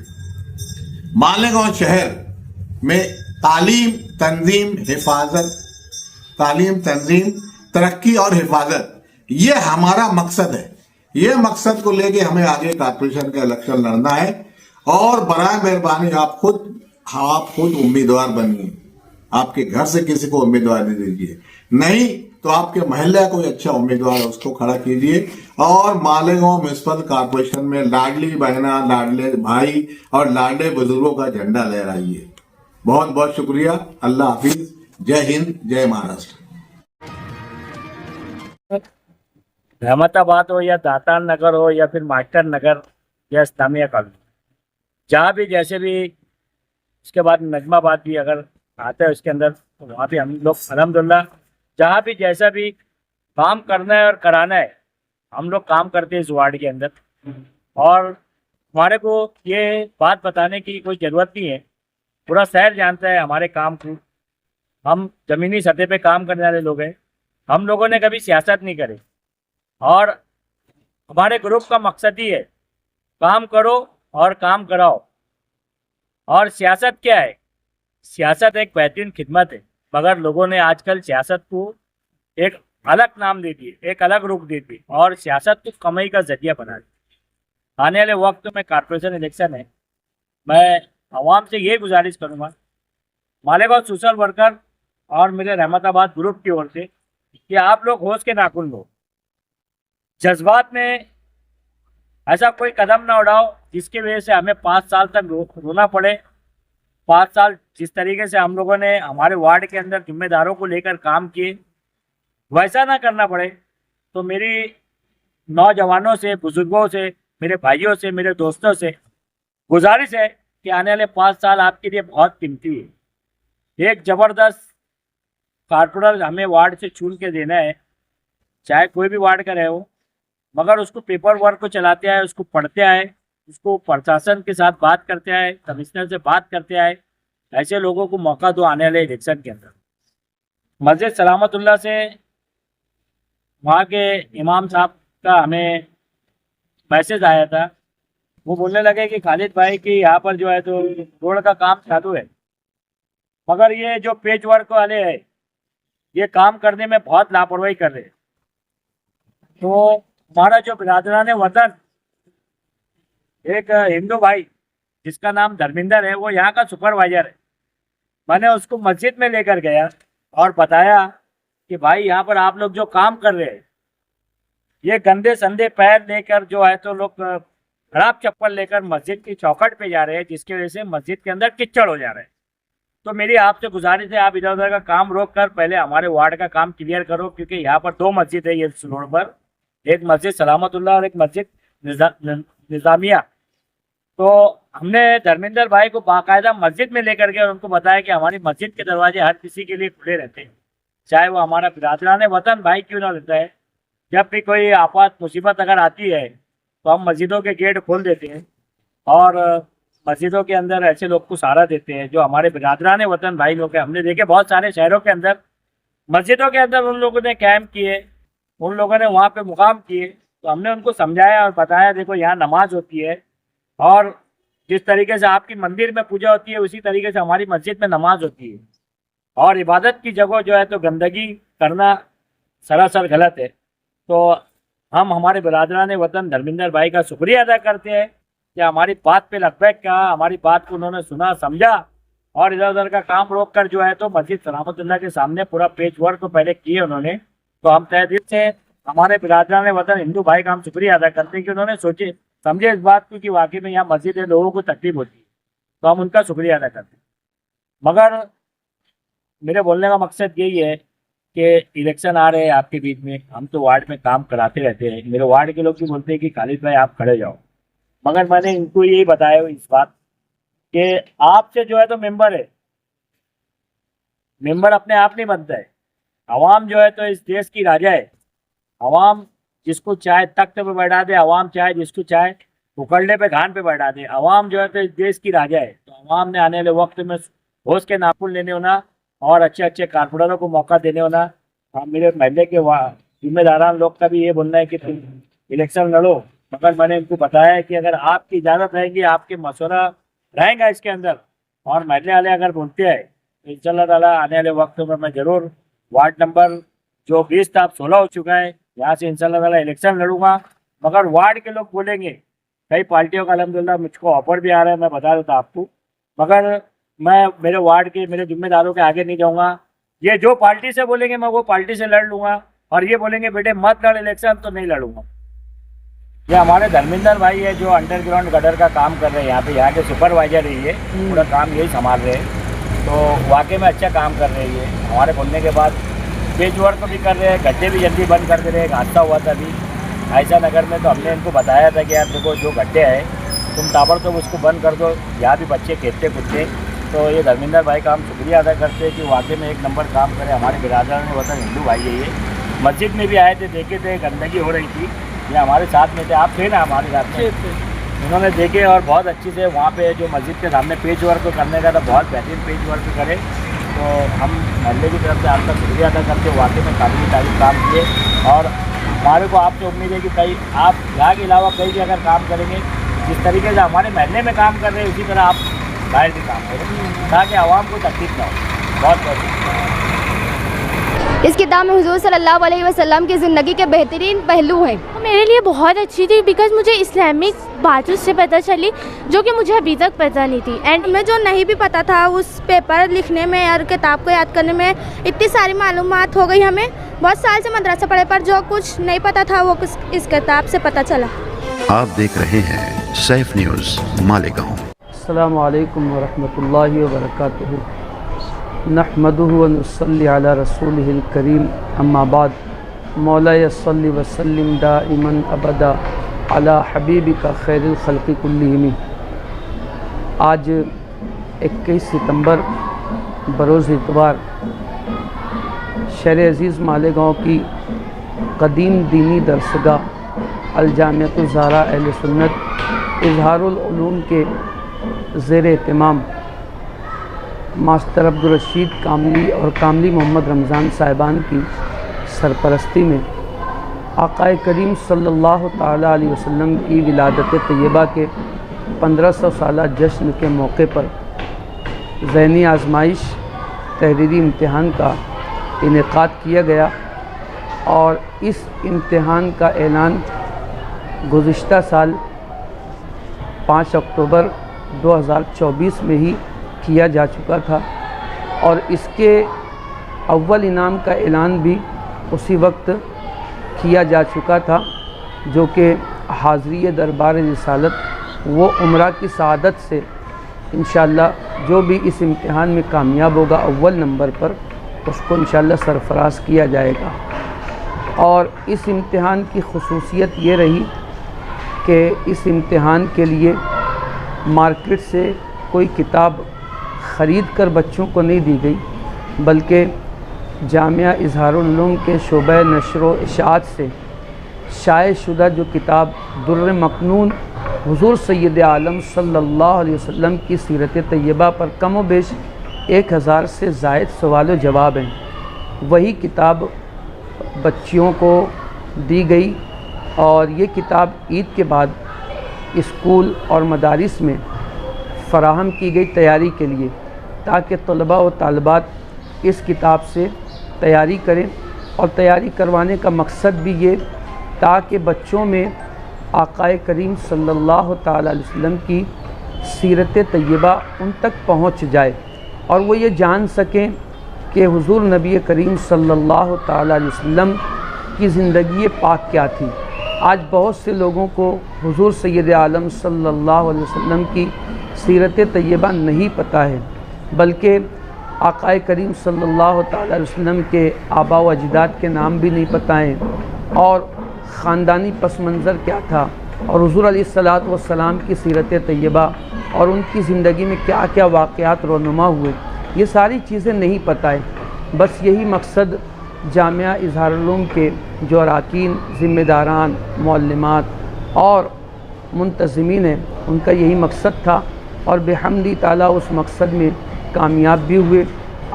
मालेगांव शहर में तालीम, तंजीम, तरक्की और हिफाजत, ये हमारा मकसद है। ये मकसद को लेके हमें आगे कारपोरेशन का इलेक्शन लड़ना है। और बराए मेहरबानी आप खुद उम्मीदवार बनिए। आपके घर से किसी को उम्मीदवार दे दीजिए, नहीं तो आपके महल्ले कोई अच्छा उम्मीदवार है उसको खड़ा कीजिए और मालेगांव म्युनिसिपल कारपोरेशन में लाडली बहना, लाडले भाई और लाडले बुजुर्गों का झंडा लहराइए। बहुत बहुत शुक्रिया। अल्लाह हाफिज। जय हिंद, जय महाराष्ट्र। रहमताबाद हो या दातार नगर हो या फिर मास्टर नगर या इस्लामिया कॉलोनी, जहाँ भी जैसे भी, उसके बाद नजमाबाद भी अगर आता है उसके अंदर, तो वहाँ भी हम लोग अल्हम्दुलिल्लाह जहाँ भी जैसा भी काम करना है और कराना है हम लोग काम करते हैं इस वार्ड के अंदर। और हमारे को ये बात बताने की कोई ज़रूरत नहीं है, पूरा शहर जानता है हमारे काम को। हम ज़मीनी सतह पे काम करने वाले लोग हैं, हम लोगों ने कभी सियासत नहीं करी। और हमारे ग्रुप का मकसद ही है काम करो और काम कराओ। और सियासत क्या है? सियासत एक बेहतरीन खिदमत है, मगर लोगों ने आजकल सियासत को एक अलग नाम दे दिए, एक अलग रूप दे दी और सियासत को कमाई का जरिया बना दिया। आने वाले वक्त में कारपोरेशन इलेक्शन है, मैं आवाम से ये गुजारिश करूँगा, मालेगांव सोशल वर्कर और मेरे रहमताबाद ग्रुप की ओर से, कि आप लोग होश के नाखुन लो, जज्बात में ऐसा कोई कदम ना उठाओ जिसकी वजह से हमें 5 साल तक रोना पड़े। 5 साल जिस तरीके से हम लोगों ने हमारे वार्ड के अंदर जिम्मेदारों को लेकर काम किए, वैसा ना करना पड़े। तो मेरी नौजवानों से, बुजुर्गों से, मेरे भाइयों से, मेरे दोस्तों से गुजारिश है कि आने वाले 5 साल आपके लिए बहुत कीमती है। एक ज़बरदस्त कारपोरेटर हमें वार्ड से चुन के देना है, चाहे कोई भी वार्ड का रहे हो, मगर उसको पेपर वर्क को चलाते आए, उसको पढ़ते आए, उसको प्रशासन के साथ बात करते आए, कमिश्नर से बात करते आए। ऐसे लोगों को मौका दो आने वाले इलेक्शन के अंदर। मस्जिद सलामतुल्लाह से वहाँ के इमाम साहब का हमें मैसेज आया था, वो बोलने लगे कि खालिद भाई कि यहाँ पर जो है तो रोड का काम चालू है, मगर ये जो पेच वर्क वाले हैं ये काम करने में बहुत लापरवाही कर रहे हैं। तो हमारा जो बिरादरान वतन एक हिंदू भाई जिसका नाम धर्मिंदर है, वो यहाँ का सुपरवाइजर है। मैंने उसको मस्जिद में लेकर गया और बताया कि भाई यहाँ पर आप लोग जो काम कर रहे हैं, ये गंदे संदे पैर लेकर जो है तो लोग खराब चप्पल लेकर मस्जिद की चौखट पे जा रहे हैं, जिसकी वजह से मस्जिद के अंदर कीचड़ हो जा रहे हैं। तो मेरी आपसे गुजारिश है, आप इधर उधर का काम रोक कर पहले हमारे वार्ड का काम क्लियर करो, क्योंकि यहाँ पर 2 मस्जिद है ये रोड पर, एक मस्जिद सलामतुल्लाह और एक मस्जिद निज़ामिया। तो हमने धर्मेंद्र भाई को बाकायदा मस्जिद में लेकर के उनको बताया कि हमारी मस्जिद के दरवाजे हर किसी के लिए खुले रहते हैं, चाहे वो हमारा बिरादरान वतन भाई क्यों ना रहता है। जब भी कोई आफत मुसीबत अगर आती है तो हम मस्जिदों के गेट खोल देते हैं और मस्जिदों के अंदर ऐसे लोग को सहारा देते हैं जो हमारे बिरादरान वतन भाई लोग हैं। हमने देखे बहुत सारे शहरों के अंदर मस्जिदों के अंदर उन लोगों ने कैंप किए, उन लोगों ने वहाँ पे मुकाम किए, तो हमने उनको समझाया और बताया देखो यहाँ नमाज होती है और जिस तरीके से आपकी मंदिर में पूजा होती है उसी तरीके से हमारी मस्जिद में नमाज होती है। और इबादत की जगह जो है तो गंदगी करना सरासर गलत है। तो हम हमारे बिरादरान वतन धर्मेंद्र भाई का शुक्रिया अदा करते हैं कि हमारी बात पे लब्बैक कहा, हमारी बात को उन्होंने सुना समझा और इधर उधर का काम रोक कर जो है तो मस्जिद सलामतुल्लाह के सामने पूरा पेच वर्क को पहले किए उन्होंने। तो हम तहे दिल से हमारे बिरादरान वतन हिंदू भाई का हम शुक्रिया अदा करते हैं कि उन्होंने सोचे समझे इस बात को कि वाकई में यहाँ मस्जिद है, लोगों को तकलीफ होती है, तो हम उनका शुक्रिया अदा करते हैं। मगर मेरे बोलने का मकसद यही है कि इलेक्शन आ रहे हैं आपके बीच में, हम तो वार्ड में काम कराते रहते हैं। मेरे वार्ड के लोग भी बोलते हैं कि खालिद भाई आप खड़े जाओ, मगर मैंने इनको यही बताया इस बात कि आपसे जो है तो मेंबर है, मेंबर अपने आप नहीं बनता है। आवाम जो है तो इस देश की राजा है। आवाम जिसको चाहे तख्त पे बैठा दे, आवाम चाहे जिसको चाहे उकड़ने पे घान पे बैठा दे, आवाम जो है तो इस देश की राजा है। तो आवाम ने आने वाले वक्त में होश के नाखून लेने होना और अच्छे अच्छे कारपोरेटरों को मौका देने होना। हम मेरे महल्ले के जिम्मेदारान लोग का भी ये बोलना है कि तुम इलेक्शन लड़ो, मगर मैंने इनको बताया है कि अगर आपकी इजाज़त रहेगी, आपके मशवरा रहेगा इसके अंदर और महल्ले वाले अगर बोलते हैं तो इंशाल्लाह ताला आने वाले वक्त में मैं ज़रूर वार्ड नंबर जो 20 था 16 हो चुका है, यहाँ से इंशाल्लाह ताला इलेक्शन लड़ूंगा। मगर वार्ड के लोग बोलेंगे, कई पार्टियों का अल्हम्दुलिल्लाह मुझको ऑफर भी आ रहा है, मैं बता देता आपको, मगर मैं मेरे वार्ड के मेरे जिम्मेदारों के आगे नहीं जाऊँगा। ये जो पार्टी से बोलेंगे मैं वो पार्टी से लड़ लूँगा और ये बोलेंगे बेटे मत लड़ इलेक्शन, तो नहीं लड़ूंगा। ये हमारे धर्मेंद्र भाई है जो अंडरग्राउंड गटर का काम कर रहे हैं यहाँ पे, यहाँ के सुपरवाइजर है, ये पूरा काम यही संभाल रहे हैं। तो वाकई में अच्छा काम कर रहे हैं ये। हमारे बोलने के बाद पेच वर्क भी कर रहे हैं, गड्ढे भी जल्दी बंद कर दे रहे हैं। एक हादसा हुआ था अभी आयशा नगर में, तो हमने इनको बताया था कि यार देखो जो गड्ढे हैं तुम ताबड़तोड़ उसको बंद कर दो। यहाँ भी बच्चे खेलते कूदते, तो ये धर्मेंद्र भाई का हम शुक्रिया अदा करते हैं कि वाकई में एक नंबर काम करे। हमारे बिरादर ने वतन हिंदू भाई है ये। मस्जिद में भी आए थे, देखे थे गंदगी हो रही थी, ये हमारे साथ में थे, आप थे ना हमारे साथ में, उन्होंने देखे और बहुत अच्छी से वहाँ पे जो मस्जिद के सामने पेज वर्क करने का था, बहुत बेहतरीन पेज वर्क करे। तो हम मोहल्ले की तरफ से आपका शुक्रिया अदा करते हैं, वाकई में काबिल तारीफ काम किए। और हमारे को आपसे उम्मीद है कि कई आप यहाँ के अलावा कहीं भी अगर काम करेंगे, जिस तरीके से हमारे महल्ले में काम कर रहे हैं उसी तरह आप बाहर भी काम करें, ताकि आवाम को तकलीफ ना हो। बहुत बहुत इस किताब में हुजूर सल्लल्लाहु अलैहि वसल्लम की ज़िंदगी के बेहतरीन पहलू हैं। मेरे लिए बहुत अच्छी थी बिकॉज़ मुझे इस्लामिक बातों से पता चली जो कि मुझे अभी तक पता नहीं थी। एंड में जो नहीं भी पता था उस पेपर लिखने में और किताब को याद करने में इतनी सारी मालूमात हो गई हमें। बहुत साल से मदरसा पढ़े पर जो कुछ नहीं पता था वो इस किताब से पता चला। आप देख रहे हैं सैफ न्यूज़ मालेगांव। अस्सलामु अलैकुम वरहमतुल्लाहि वबरकातुहू। नहमदुहु व नुसल्ली अला रसूलिहिल करीम, अम्मा बाद। मौला सल्लि व सल्लिम दाइमन अबदा अला हबीबिका खैरुल खल्क़ि कुल्लिहिम। आज 21 सितंबर बरोज़ इतवार शहर अज़ीज़ मालेगांव की कदीम दीनी दरसगाह अल-जामिअतुज़ ज़हरा अहले सुन्नत इज़हारुल उलूम के ज़ेर एहतमाम मास्टर अब्दुल रशीद कामली और कामली मोहम्मद रमज़ान साहिबान की सरपरस्ती में आक़ाए करीम सल्लल्लाहु ताला अलैहि वसल्लम की विलादत तैयबा के 1500 साला जश्न के मौके पर ज़हनी आजमाइश तहरीरी इम्तिहान का इनेकाद किया गया। और इस इम्तिहान का ऐलान गुज़िश्ता साल 5 अक्टूबर 2024 में ही किया जा चुका था और इसके अव्वल इनाम का ऐलान भी उसी वक्त किया जा चुका था, जो कि हाज़री दरबार रिसालत वो उम्रा की सआदत से इंशाअल्लाह जो भी इस इम्तिहान में कामयाब होगा अव्वल नंबर पर, उसको इंशाअल्लाह सरफराज किया जाएगा। और इस इम्तिहान की ख़ुसूसियत ये रही कि इस इम्तिहान के लिए मार्केट से कोई किताब ख़रीद कर बच्चों को नहीं दी गई, बल्कि जामिया इज़हारुल उलूम के शोबा नशर व इशाअत से शाये शुदा जो किताब दुर्र मकनून हुज़ूर सय्यद आलम सल्लल्लाहु अलैहि वसल्लम की सीरत तैयबा पर कम व बेश 1000 से ज़ायद सवाल व जवाब हैं, वही किताब बच्चियों को दी गई। और ये किताब ईद के बाद स्कूल और मदारिस में फ़राहम की गई तैयारी के लिए, ताकि तलबा व तालिबात इस किताब से तैयारी करें। और तैयारी करवाने का मकसद भी ये ताकि बच्चों में आक़ाए करीम सल्लल्लाहु ताला अलैहि वसल्लम की सीरत तैयबा उन तक पहुँच जाए और वो ये जान सकें कि हुज़ूर नबी करीम सल्लल्लाहु ताला अलैहि वसल्लम की ज़िंदगी पाक क्या थी। आज बहुत से लोगों को हुज़ूर सय्यद आलम सल्लल्लाहु अलैहि वसल्लम की सीरत तैयबा नहीं पता है, बल्कि आक़ाए करीम सल्लल्लाहु ताला अलैहि वसल्लम के आबा व अजदाद के नाम भी नहीं पता हैं और ख़ानदानी पस मंज़र क्या था और हुज़ूर अलैहिस्सलातु वस्सलाम की सीरत तैयबा और उनकी ज़िंदगी में क्या क्या वाक़यात रोनुमा हुए, ये सारी चीज़ें नहीं पता है। बस यही मकसद जामिया इज़हारुल उलूम के जो अरकान, ज़िम्मेदारान, मौल्लिमात और मुंतज़िमीन हैं, उनका यही मकसद था और बेहम्दी ताला उस मकसद में कामयाब भी हुए।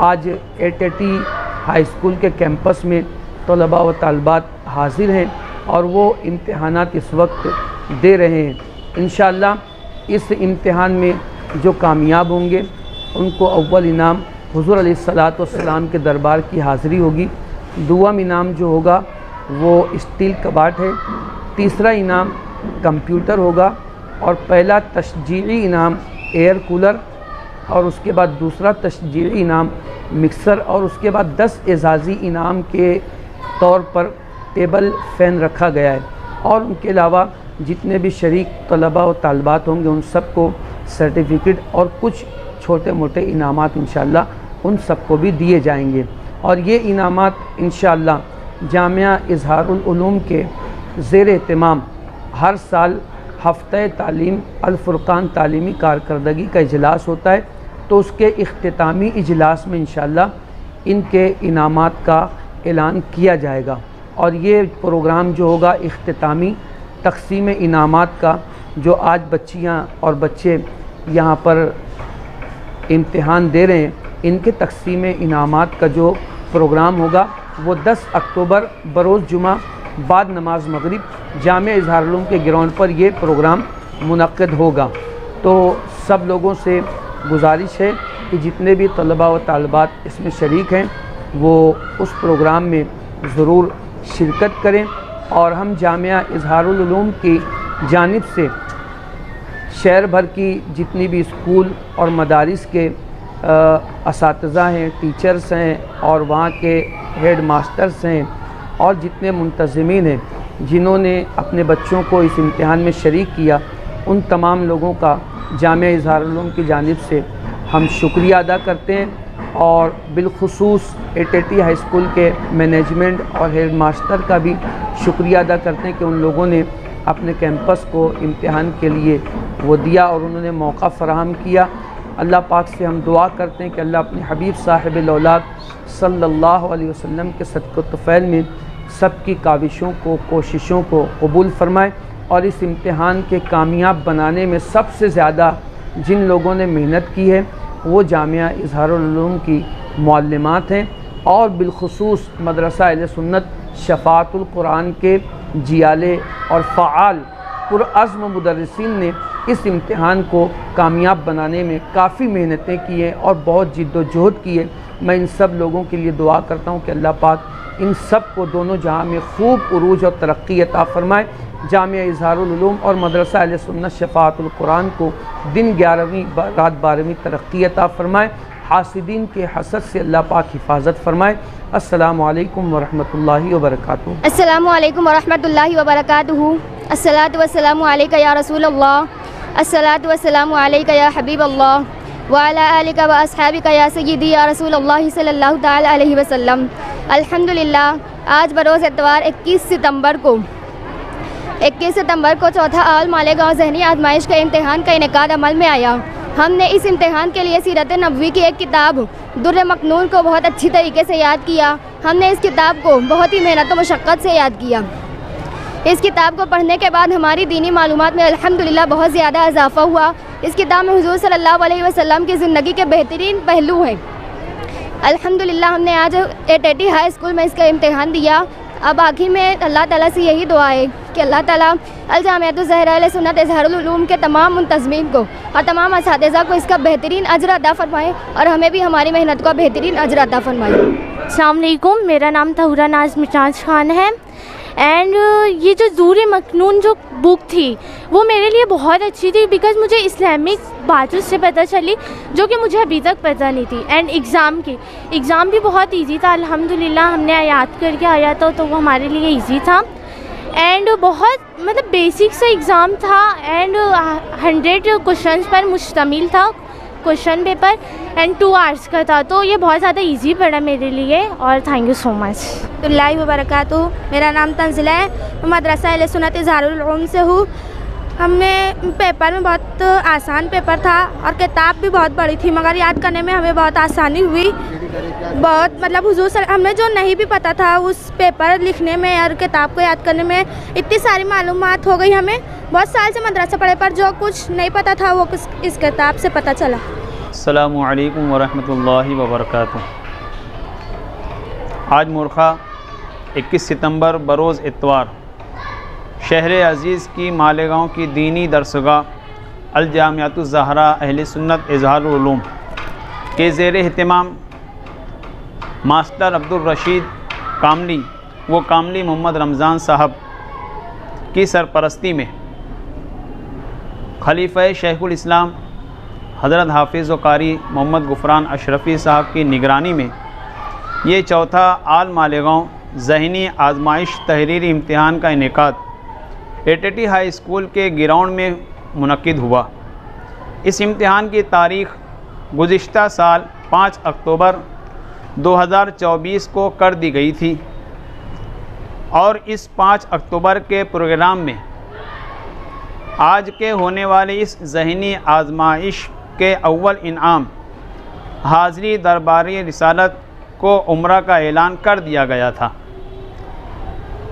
आज एटीटी हाई स्कूल के कैंपस में तलबा व तालिबात हाज़िर हैं और वो इम्तिहानात इस वक्त दे रहे हैं। इंशाअल्लाह इस इम्तिहान में जो कामयाब होंगे उनको अव्वल इनाम हुज़ूर अलैहिस्सलातु वस्सलाम के दरबार की हाज़िरी होगी। दुआम इनाम जो होगा वो स्टील कबाट है, तीसरा इनाम कंप्यूटर होगा और पहला तशजीई इनाम एयर कूलर और उसके बाद दूसरा तशजीई इनाम मिक्सर और उसके बाद 10 एजाज़ी इनाम के तौर पर टेबल फ़ैन रखा गया है। और उनके अलावा जितने भी शरीक तलबा व तालिबात होंगे उन सबको सर्टिफिकेट और कुछ छोटे मोटे इनामात इंशाअल्लाह उन सबको भी दिए जाएंगे। और ये इनामात इंशाअल्लाह जामिया इज़हारुल उलूम के ज़ेर एहतमाम हर साल हफ्ते तालीम अल फुरकान तालीमी कारकर्दगी का इजलास होता है, तो उसके इख्तितामी इजलास में इंशाअल्लाह इनके इनामात का ऐलान किया जाएगा। और ये प्रोग्राम जो होगा इख्तितामी तक़सीम इनामात का, जो आज बच्चियाँ और बच्चे यहाँ पर इम्तिहान दे रहे हैं, इनके तक़सीम इनामात का जो प्रोग्राम होगा वो 10 अक्टूबर बरोज़ जुमा बाद नमाज मगरिब जामे इज़हारुल उलूम के ग्राउंड पर ये प्रोग्राम मुनक्किद होगा। तो सब लोगों से गुजारिश है कि जितने भी तलबा व तालिबात इसमें शरीक हैं वो उस प्रोग्राम में ज़रूर शिरकत करें। और हम जामिया इज़हारुल उलूम की जानिब से शहर भर की जितनी भी स्कूल और मदारिस के असातिज़ा हैं, टीचर्स हैं और वहाँ के हेड मास्टर्स हैं और जितने मुंतज़िमीन हैं जिन्होंने अपने बच्चों को इस इम्तिहान में शरीक किया, उन तमाम लोगों का जामिया इज़हारुल उलूम की जानिब से हम शुक्रिया अदा करते हैं। और बिलखुसूस एटेटी हाई स्कूल के मैनेजमेंट और हेड मास्टर का भी शुक्रिया अदा करते हैं कि उन लोगों ने अपने कैंपस को इम्तिहान के लिए वो दिया और उन्होंने मौका फ़राहम किया। अल्लाह पाक से हम दुआ करते हैं कि अल्लाह अपने हबीब साहिब औलाद सल्लल्लाहु अलैहि वसल्लम के सदक़ तुफ़ैल में सब की काविशों को, कोशिशों को कबूल फ़रमाए। और इस इम्तिहान के कामयाब बनाने में सबसे ज़्यादा जिन लोगों ने मेहनत की है वो जामिया इज़हारुल उलूम की मुअल्लिमात हैं और बिलखुसूस मदरसा अहले सुन्नत शफ़ाअतुल कुरान के जियाले और फ़आल पुरअज़्म मुदर्रिसीन ने इस इम्तिहान को कामयाब बनाने में काफ़ी मेहनतें की हैं और बहुत जिद्दोजहद की है। मैं इन सब लोगों के लिए दुआ करता हूँ कि अल्लाह पाक इन सब को दोनों जहाँ में खूब उरूज और तरक्की अता फ़रमाए। जामिया इज़हारुल उलूम और मदरसा अहले सुन्नत शफ़ाअतुल कुरान को दिन 11वीं रात 12वीं तरक्की अता फ़रमाए। हासिदीन के हसद से अल्लाह पाक हिफाजत फ़रमाए। अस्सलामु अलैकुम वरहमतुल्लाहि वबरकातुहू। अस्सलामु अलैकुम वरहमतुल्लाहि वबरकातुहू। अस्सलातु वस्सलामु अलैका या रसूलल्लाह, अस्सलातु वस्सलामु अलैका या हबीबल्लाह व अला आलिका व अस्हाबिका या सय्यदी या रसूलल्लाह सल्लल्लाहु तआला अलैहि वसल्लम। अल्हम्दुलिल्लाह, आज बरोज़ इतवार 21 सितंबर को चौथा आल मालेगांव ज़हनी आजमाइश का इम्तिहान का इनेकाद अमल में आया। हमने इस इम्तिहान के लिए सीरत नबवी की एक किताब दुर्र मकनून को बहुत अच्छी तरीके से याद किया। हमने इस किताब को बहुत ही मेहनत और मशक्क़त से याद किया। इस किताब को पढ़ने के बाद हमारी दीनी मालूमात में अल्हम्दुलिल्लाह बहुत ज़्यादा इजाफ़ा हुआ। इस किताब में हुज़ूर सल्लल्लाहु अलैहि वसल्लम की ज़िंदगी के बेहतरीन पहलू हैं। अल्हम्दुलिल्लाह, हमने आज एटेटी हाई स्कूल में इसका इम्तिहान दिया। अब आखिर में अल्लाह ताला से यही दुआ है कि अल्लाह ताला अल जामिअतुज़ ज़हरा अहले सुन्नत इज़हारुल उलूम के तमाम मुंतज़मीन को और तमाम असातिज़ा को इसका बेहतरीन अजर अता फ़रमाए और हमें भी हमारी मेहनत का बेहतरीन अजर अता फ़रमाए। अस्सलाम वालेकुम, मेरा नाम तहुरा नाज़ मिजाज खान है। एंड ये जो दुर्र मकनून जो बुक थी वो मेरे लिए बहुत अच्छी थी बिकॉज़ मुझे इस्लामिक बातों से पता चली जो कि मुझे अभी तक पता नहीं थी। एंड एग्ज़ाम भी बहुत इजी था। अल्हम्दुलिल्लाह, हमने याद करके आया था तो वो हमारे लिए इजी था। एंड बहुत मतलब बेसिक सा एग्ज़ाम था एंड 100 क्वेश्चंस पर मुश्तमिल था क्वेश्चन पेपर एंड 2 आवर्स का था, तो ये बहुत ज़्यादा इजी पड़ा मेरे लिए और थैंक यू सो मच। अल्लाह वबरकातुहू। मेरा नाम तंजिला है, मैं मदरसा अहले सुन्नत इज़हारुल उलूम से हूँ। हमने पेपर में बहुत आसान पेपर था और किताब भी बहुत बड़ी थी मगर याद करने में हमें बहुत आसानी हुई। बहुत मतलब हुजूर सल्लल्लाहु हमें जो नहीं भी पता था उस पेपर लिखने में और किताब को याद करने में इतनी सारी मालूमात हो गई। हमें बहुत साल से मदरसा पढ़े पर जो कुछ नहीं पता था वो इस किताब से पता चला। अस्सलामु अलैकुम वरहमतुल्लाहि वबरकातुहू। आज मुर्खा 21 सितंबर बरोज़ इतवार शहर अज़ीज़ की मालेगांव की दीनी दरसगाह अल जामिअतुज़ ज़हरा अहले सुन्नत इज़हारुल उलूम के ज़ेर एहतिमाम मास्टर अब्दुल रशीद कामली व कामली मोहम्मद रमज़ान साहब की सरपरस्ती में खलीफ़ा शेखुल इस्लाम हज़रत हाफिज़ व कारी मोहम्मद गुफ़रान अशरफ़ी साहब की निगरानी में ये चौथा आल मालेगांव ज़हनी आजमाइश तहरीरी इम्तिहान का इनेकाद एटेटी हाई स्कूल के ग्राउंड में मुनक्किद हुआ। इस इम्तिहान की तारीख़ गुज़िश्ता साल 5 अक्टूबर 2024 को कर दी गई थी और इस 5 अक्टूबर के प्रोग्राम में आज के होने वाले इस ज़हनी आजमाइश के अव्वल इनाम हाज़री दरबारी रिसालत को उम्रा का ऐलान कर दिया गया था।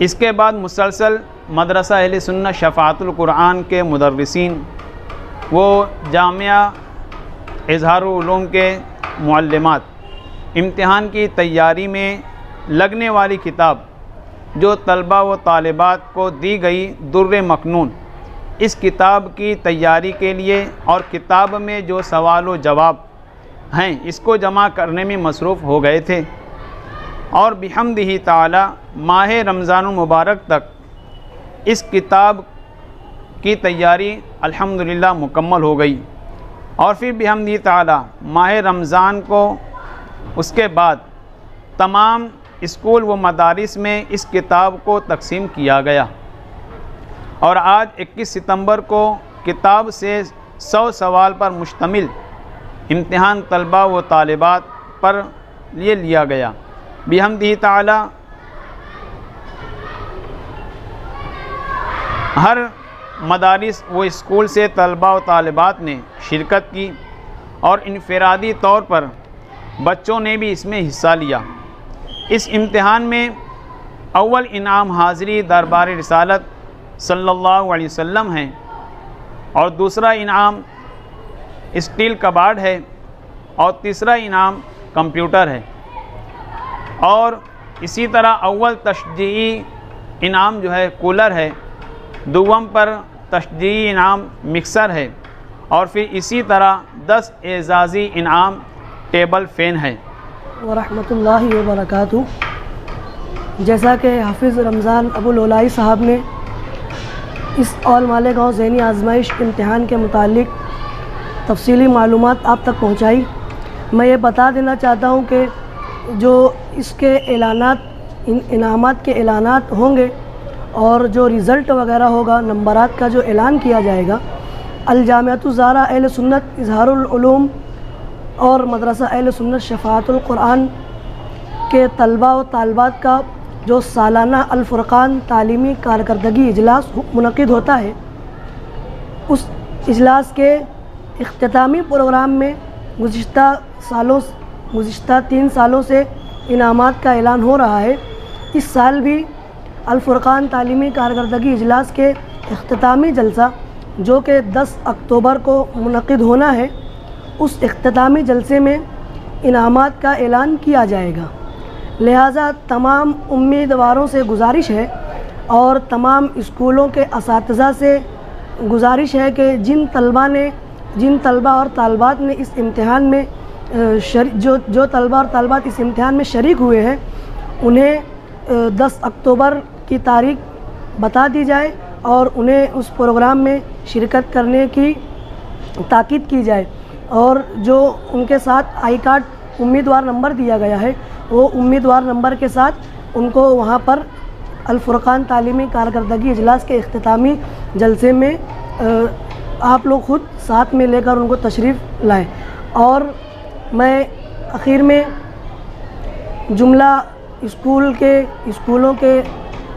इसके बाद मुसलसल मदरसा अहले सुन्नत शफ़ाअतुल कुरान के मुदर्रिसीन वो जामिया इज़हारुल उलूम के मुअल्लिमात इम्तिहान की तैयारी में लगने वाली किताब जो तलबा व तालिबात को दी गई दुर्र मकनून, इस किताब की तैयारी के लिए और किताब में जो सवाल व जवाब हैं इसको जमा करने में मसरूफ़ हो गए थे और बिहम्दिही ताला माह रमज़ानुल मुबारक तक इस किताब की तैयारी अल्हम्दुलिल्लाह मुकम्मल हो गई। और फिर बिहम्दिही ताला माह रमज़ान को उसके बाद तमाम स्कूल व मदारिस में इस किताब को तकसीम किया गया और आज 21 सितंबर को किताब से 100 सवाल पर मुश्तमिल इम्तिहान तलबा व तालिबात पर लिया गया। बिहम्दिही ताला हर मदारिस व स्कूल से तलबा व तालिबात ने शिरकत की और इनफरादी तौर पर बच्चों ने भी इसमें हिस्सा लिया। इस इम्तिहान में अव्वल इनाम हाज़री दरबार रिसालत सल्लल्लाहु अलैहि वसल्लम है और दूसरा इनाम स्टील कबाड़ है और तीसरा इनाम कंप्यूटर है और इसी तरह अव्वल तशजीई इनाम जो है कूलर है, दुवम पर तशजीई इनाम मिक्सर है और फिर इसी तरह 10 एजाज़ी इनाम टेबल फ़ैन है। वरहमतुल्लाहि वबरकातुहू। जैसा कि हाफिज़ रमज़ान अबुल ओलाई साहब ने इस ऑल मालेगांव ज़हनी आजमाइश इम्तिहान के मुतालिक तफसीली मालूमात आप तक पहुंचाई, मैं ये बता देना चाहता हूं कि जो इसके ऐलानात इनामात के ऐलानात होंगे और जो रिज़ल्ट वगैरह होगा, नंबरात का जो ऐलान किया जाएगा, अल जामिअतु ज़ाहरा अहले सुन्नत इज़हारुल उलूम और मदरसा अहले सुन्नत शफ़ाअतुल कुरान के तलबा व तालिबात का जो सालाना अल फ़ुरक़ान तालीमी कारकर्दगी इजलास मुनक़िद होता है, उस इजलास के इख्तितामी प्रोग्राम में गुज़िश्ता 3 सालों से इनामात का ऐलान हो रहा है। इस साल भी अल फ़ुरक़ान तालीमी कारकर्दगी इजलास के इख्तितामी जलसा जो कि 10 अक्टूबर को मुनक़िद होना है, उस इख्तितामी जलसे में इनामात का ऐलान किया जाएगा। लिहाजा तमाम उम्मीदवारों से गुजारिश है और तमाम स्कूलों के असातिज़ा से गुजारिश है कि जिन तलबा और तालिबात ने इस इम्तिहान में जो तलबा और तालिबात इस इम्तिहान में शरीक हुए हैं, उन्हें 10 अक्टूबर की तारीख बता दी जाए और उन्हें उस प्रोग्राम में शिरकत करने की ताकीद की जाए और जो उनके साथ आई कार्ड उम्मीदवार नंबर दिया गया है, वो उम्मीदवार नंबर के साथ उनको वहाँ पर अल फ़ुरक़ान तालीमी कारकर्दगी इजलास के इख्तितामी जलसे में आप लोग ख़ुद साथ में लेकर उनको तशरीफ़ लाएं। और मैं आखिर में जुमला स्कूलों के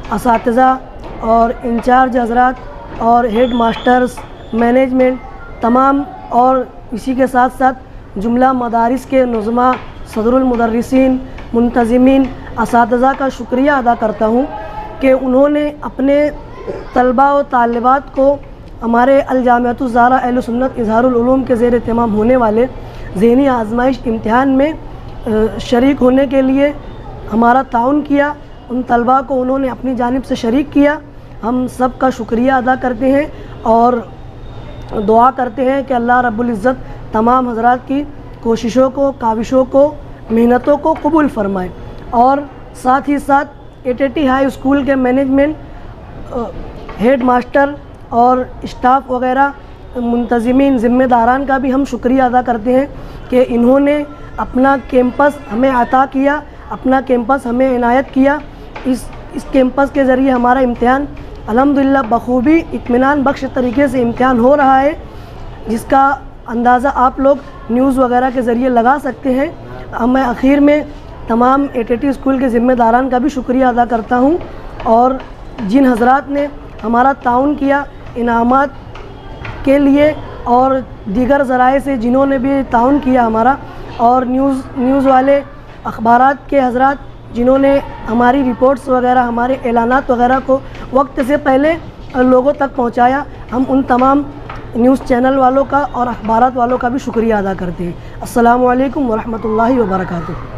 असातिज़ा और इंचार्ज हज़रात और हेड मास्टर्स, मैनेजमेंट तमाम और इसी के साथ साथ जुमला मदारिस के नुज़मा, सदरुल मुदर्रिसीन, मुंतज़िमीन, असातिज़ा का शुक्रिया अदा करता हूँ कि उन्होंने अपने तलबा व तालिबात को हमारे अल जामिअतु ज़ाहरा अहले सुन्नत इज़हारुल उलूम के ज़ेर एहतमाम होने वाले ज़हनी आजमाइश इम्तिहान में शरीक होने के लिए हमारा ताउन किया। उन तलबा को उन्होंने अपनी जानिब से शरीक किया। हम सब का शुक्रिया अदा करते हैं और दुआ करते हैं कि अल्लाह रब्बुल इज़्ज़त तमाम हज़रात की कोशिशों को, काविशों को, मेहनतों को कबूल फरमाए। और साथ ही साथ एटीटी हाई स्कूल के मैनेजमेंट, हेड मास्टर और स्टाफ वगैरह, मुंतज़िमीन, ज़िम्मेदारान का भी हम शुक्रिया अदा करते हैं कि इन्होंने अपना कैंपस हमें अता किया, अपना कैंपस हमें इनायत किया। इस कैंपस के ज़रिए हमारा इम्तिहान अल्हम्दुलिल्लाह बखूबी इत्मीनान बख्श तरीके से इम्तिहान हो रहा है, जिसका अंदाज़ा आप लोग न्यूज़ वगैरह के ज़रिए लगा सकते हैं। मैं आखिर में तमाम एटीटी स्कूल के ज़िम्मेदारान का भी शुक्रिया अदा करता हूँ और जिन हज़रात ने हमारा ताउन किया, इनामात के लिए और दीगर ज़राए से जिन्होंने भी ताउन किया हमारा, और न्यूज़ वाले अखबारात के हजरात जिन्होंने हमारी रिपोर्ट्स वगैरह, हमारे ऐलानात वगैरह को वक्त से पहले लोगों तक पहुंचाया, हम उन तमाम न्यूज़ चैनल वालों का और अखबारात वालों का भी शुक्रिया अदा करते हैं। अस्सलामु अलैकुम वरहमतुल्लाहि वबरकातुहू।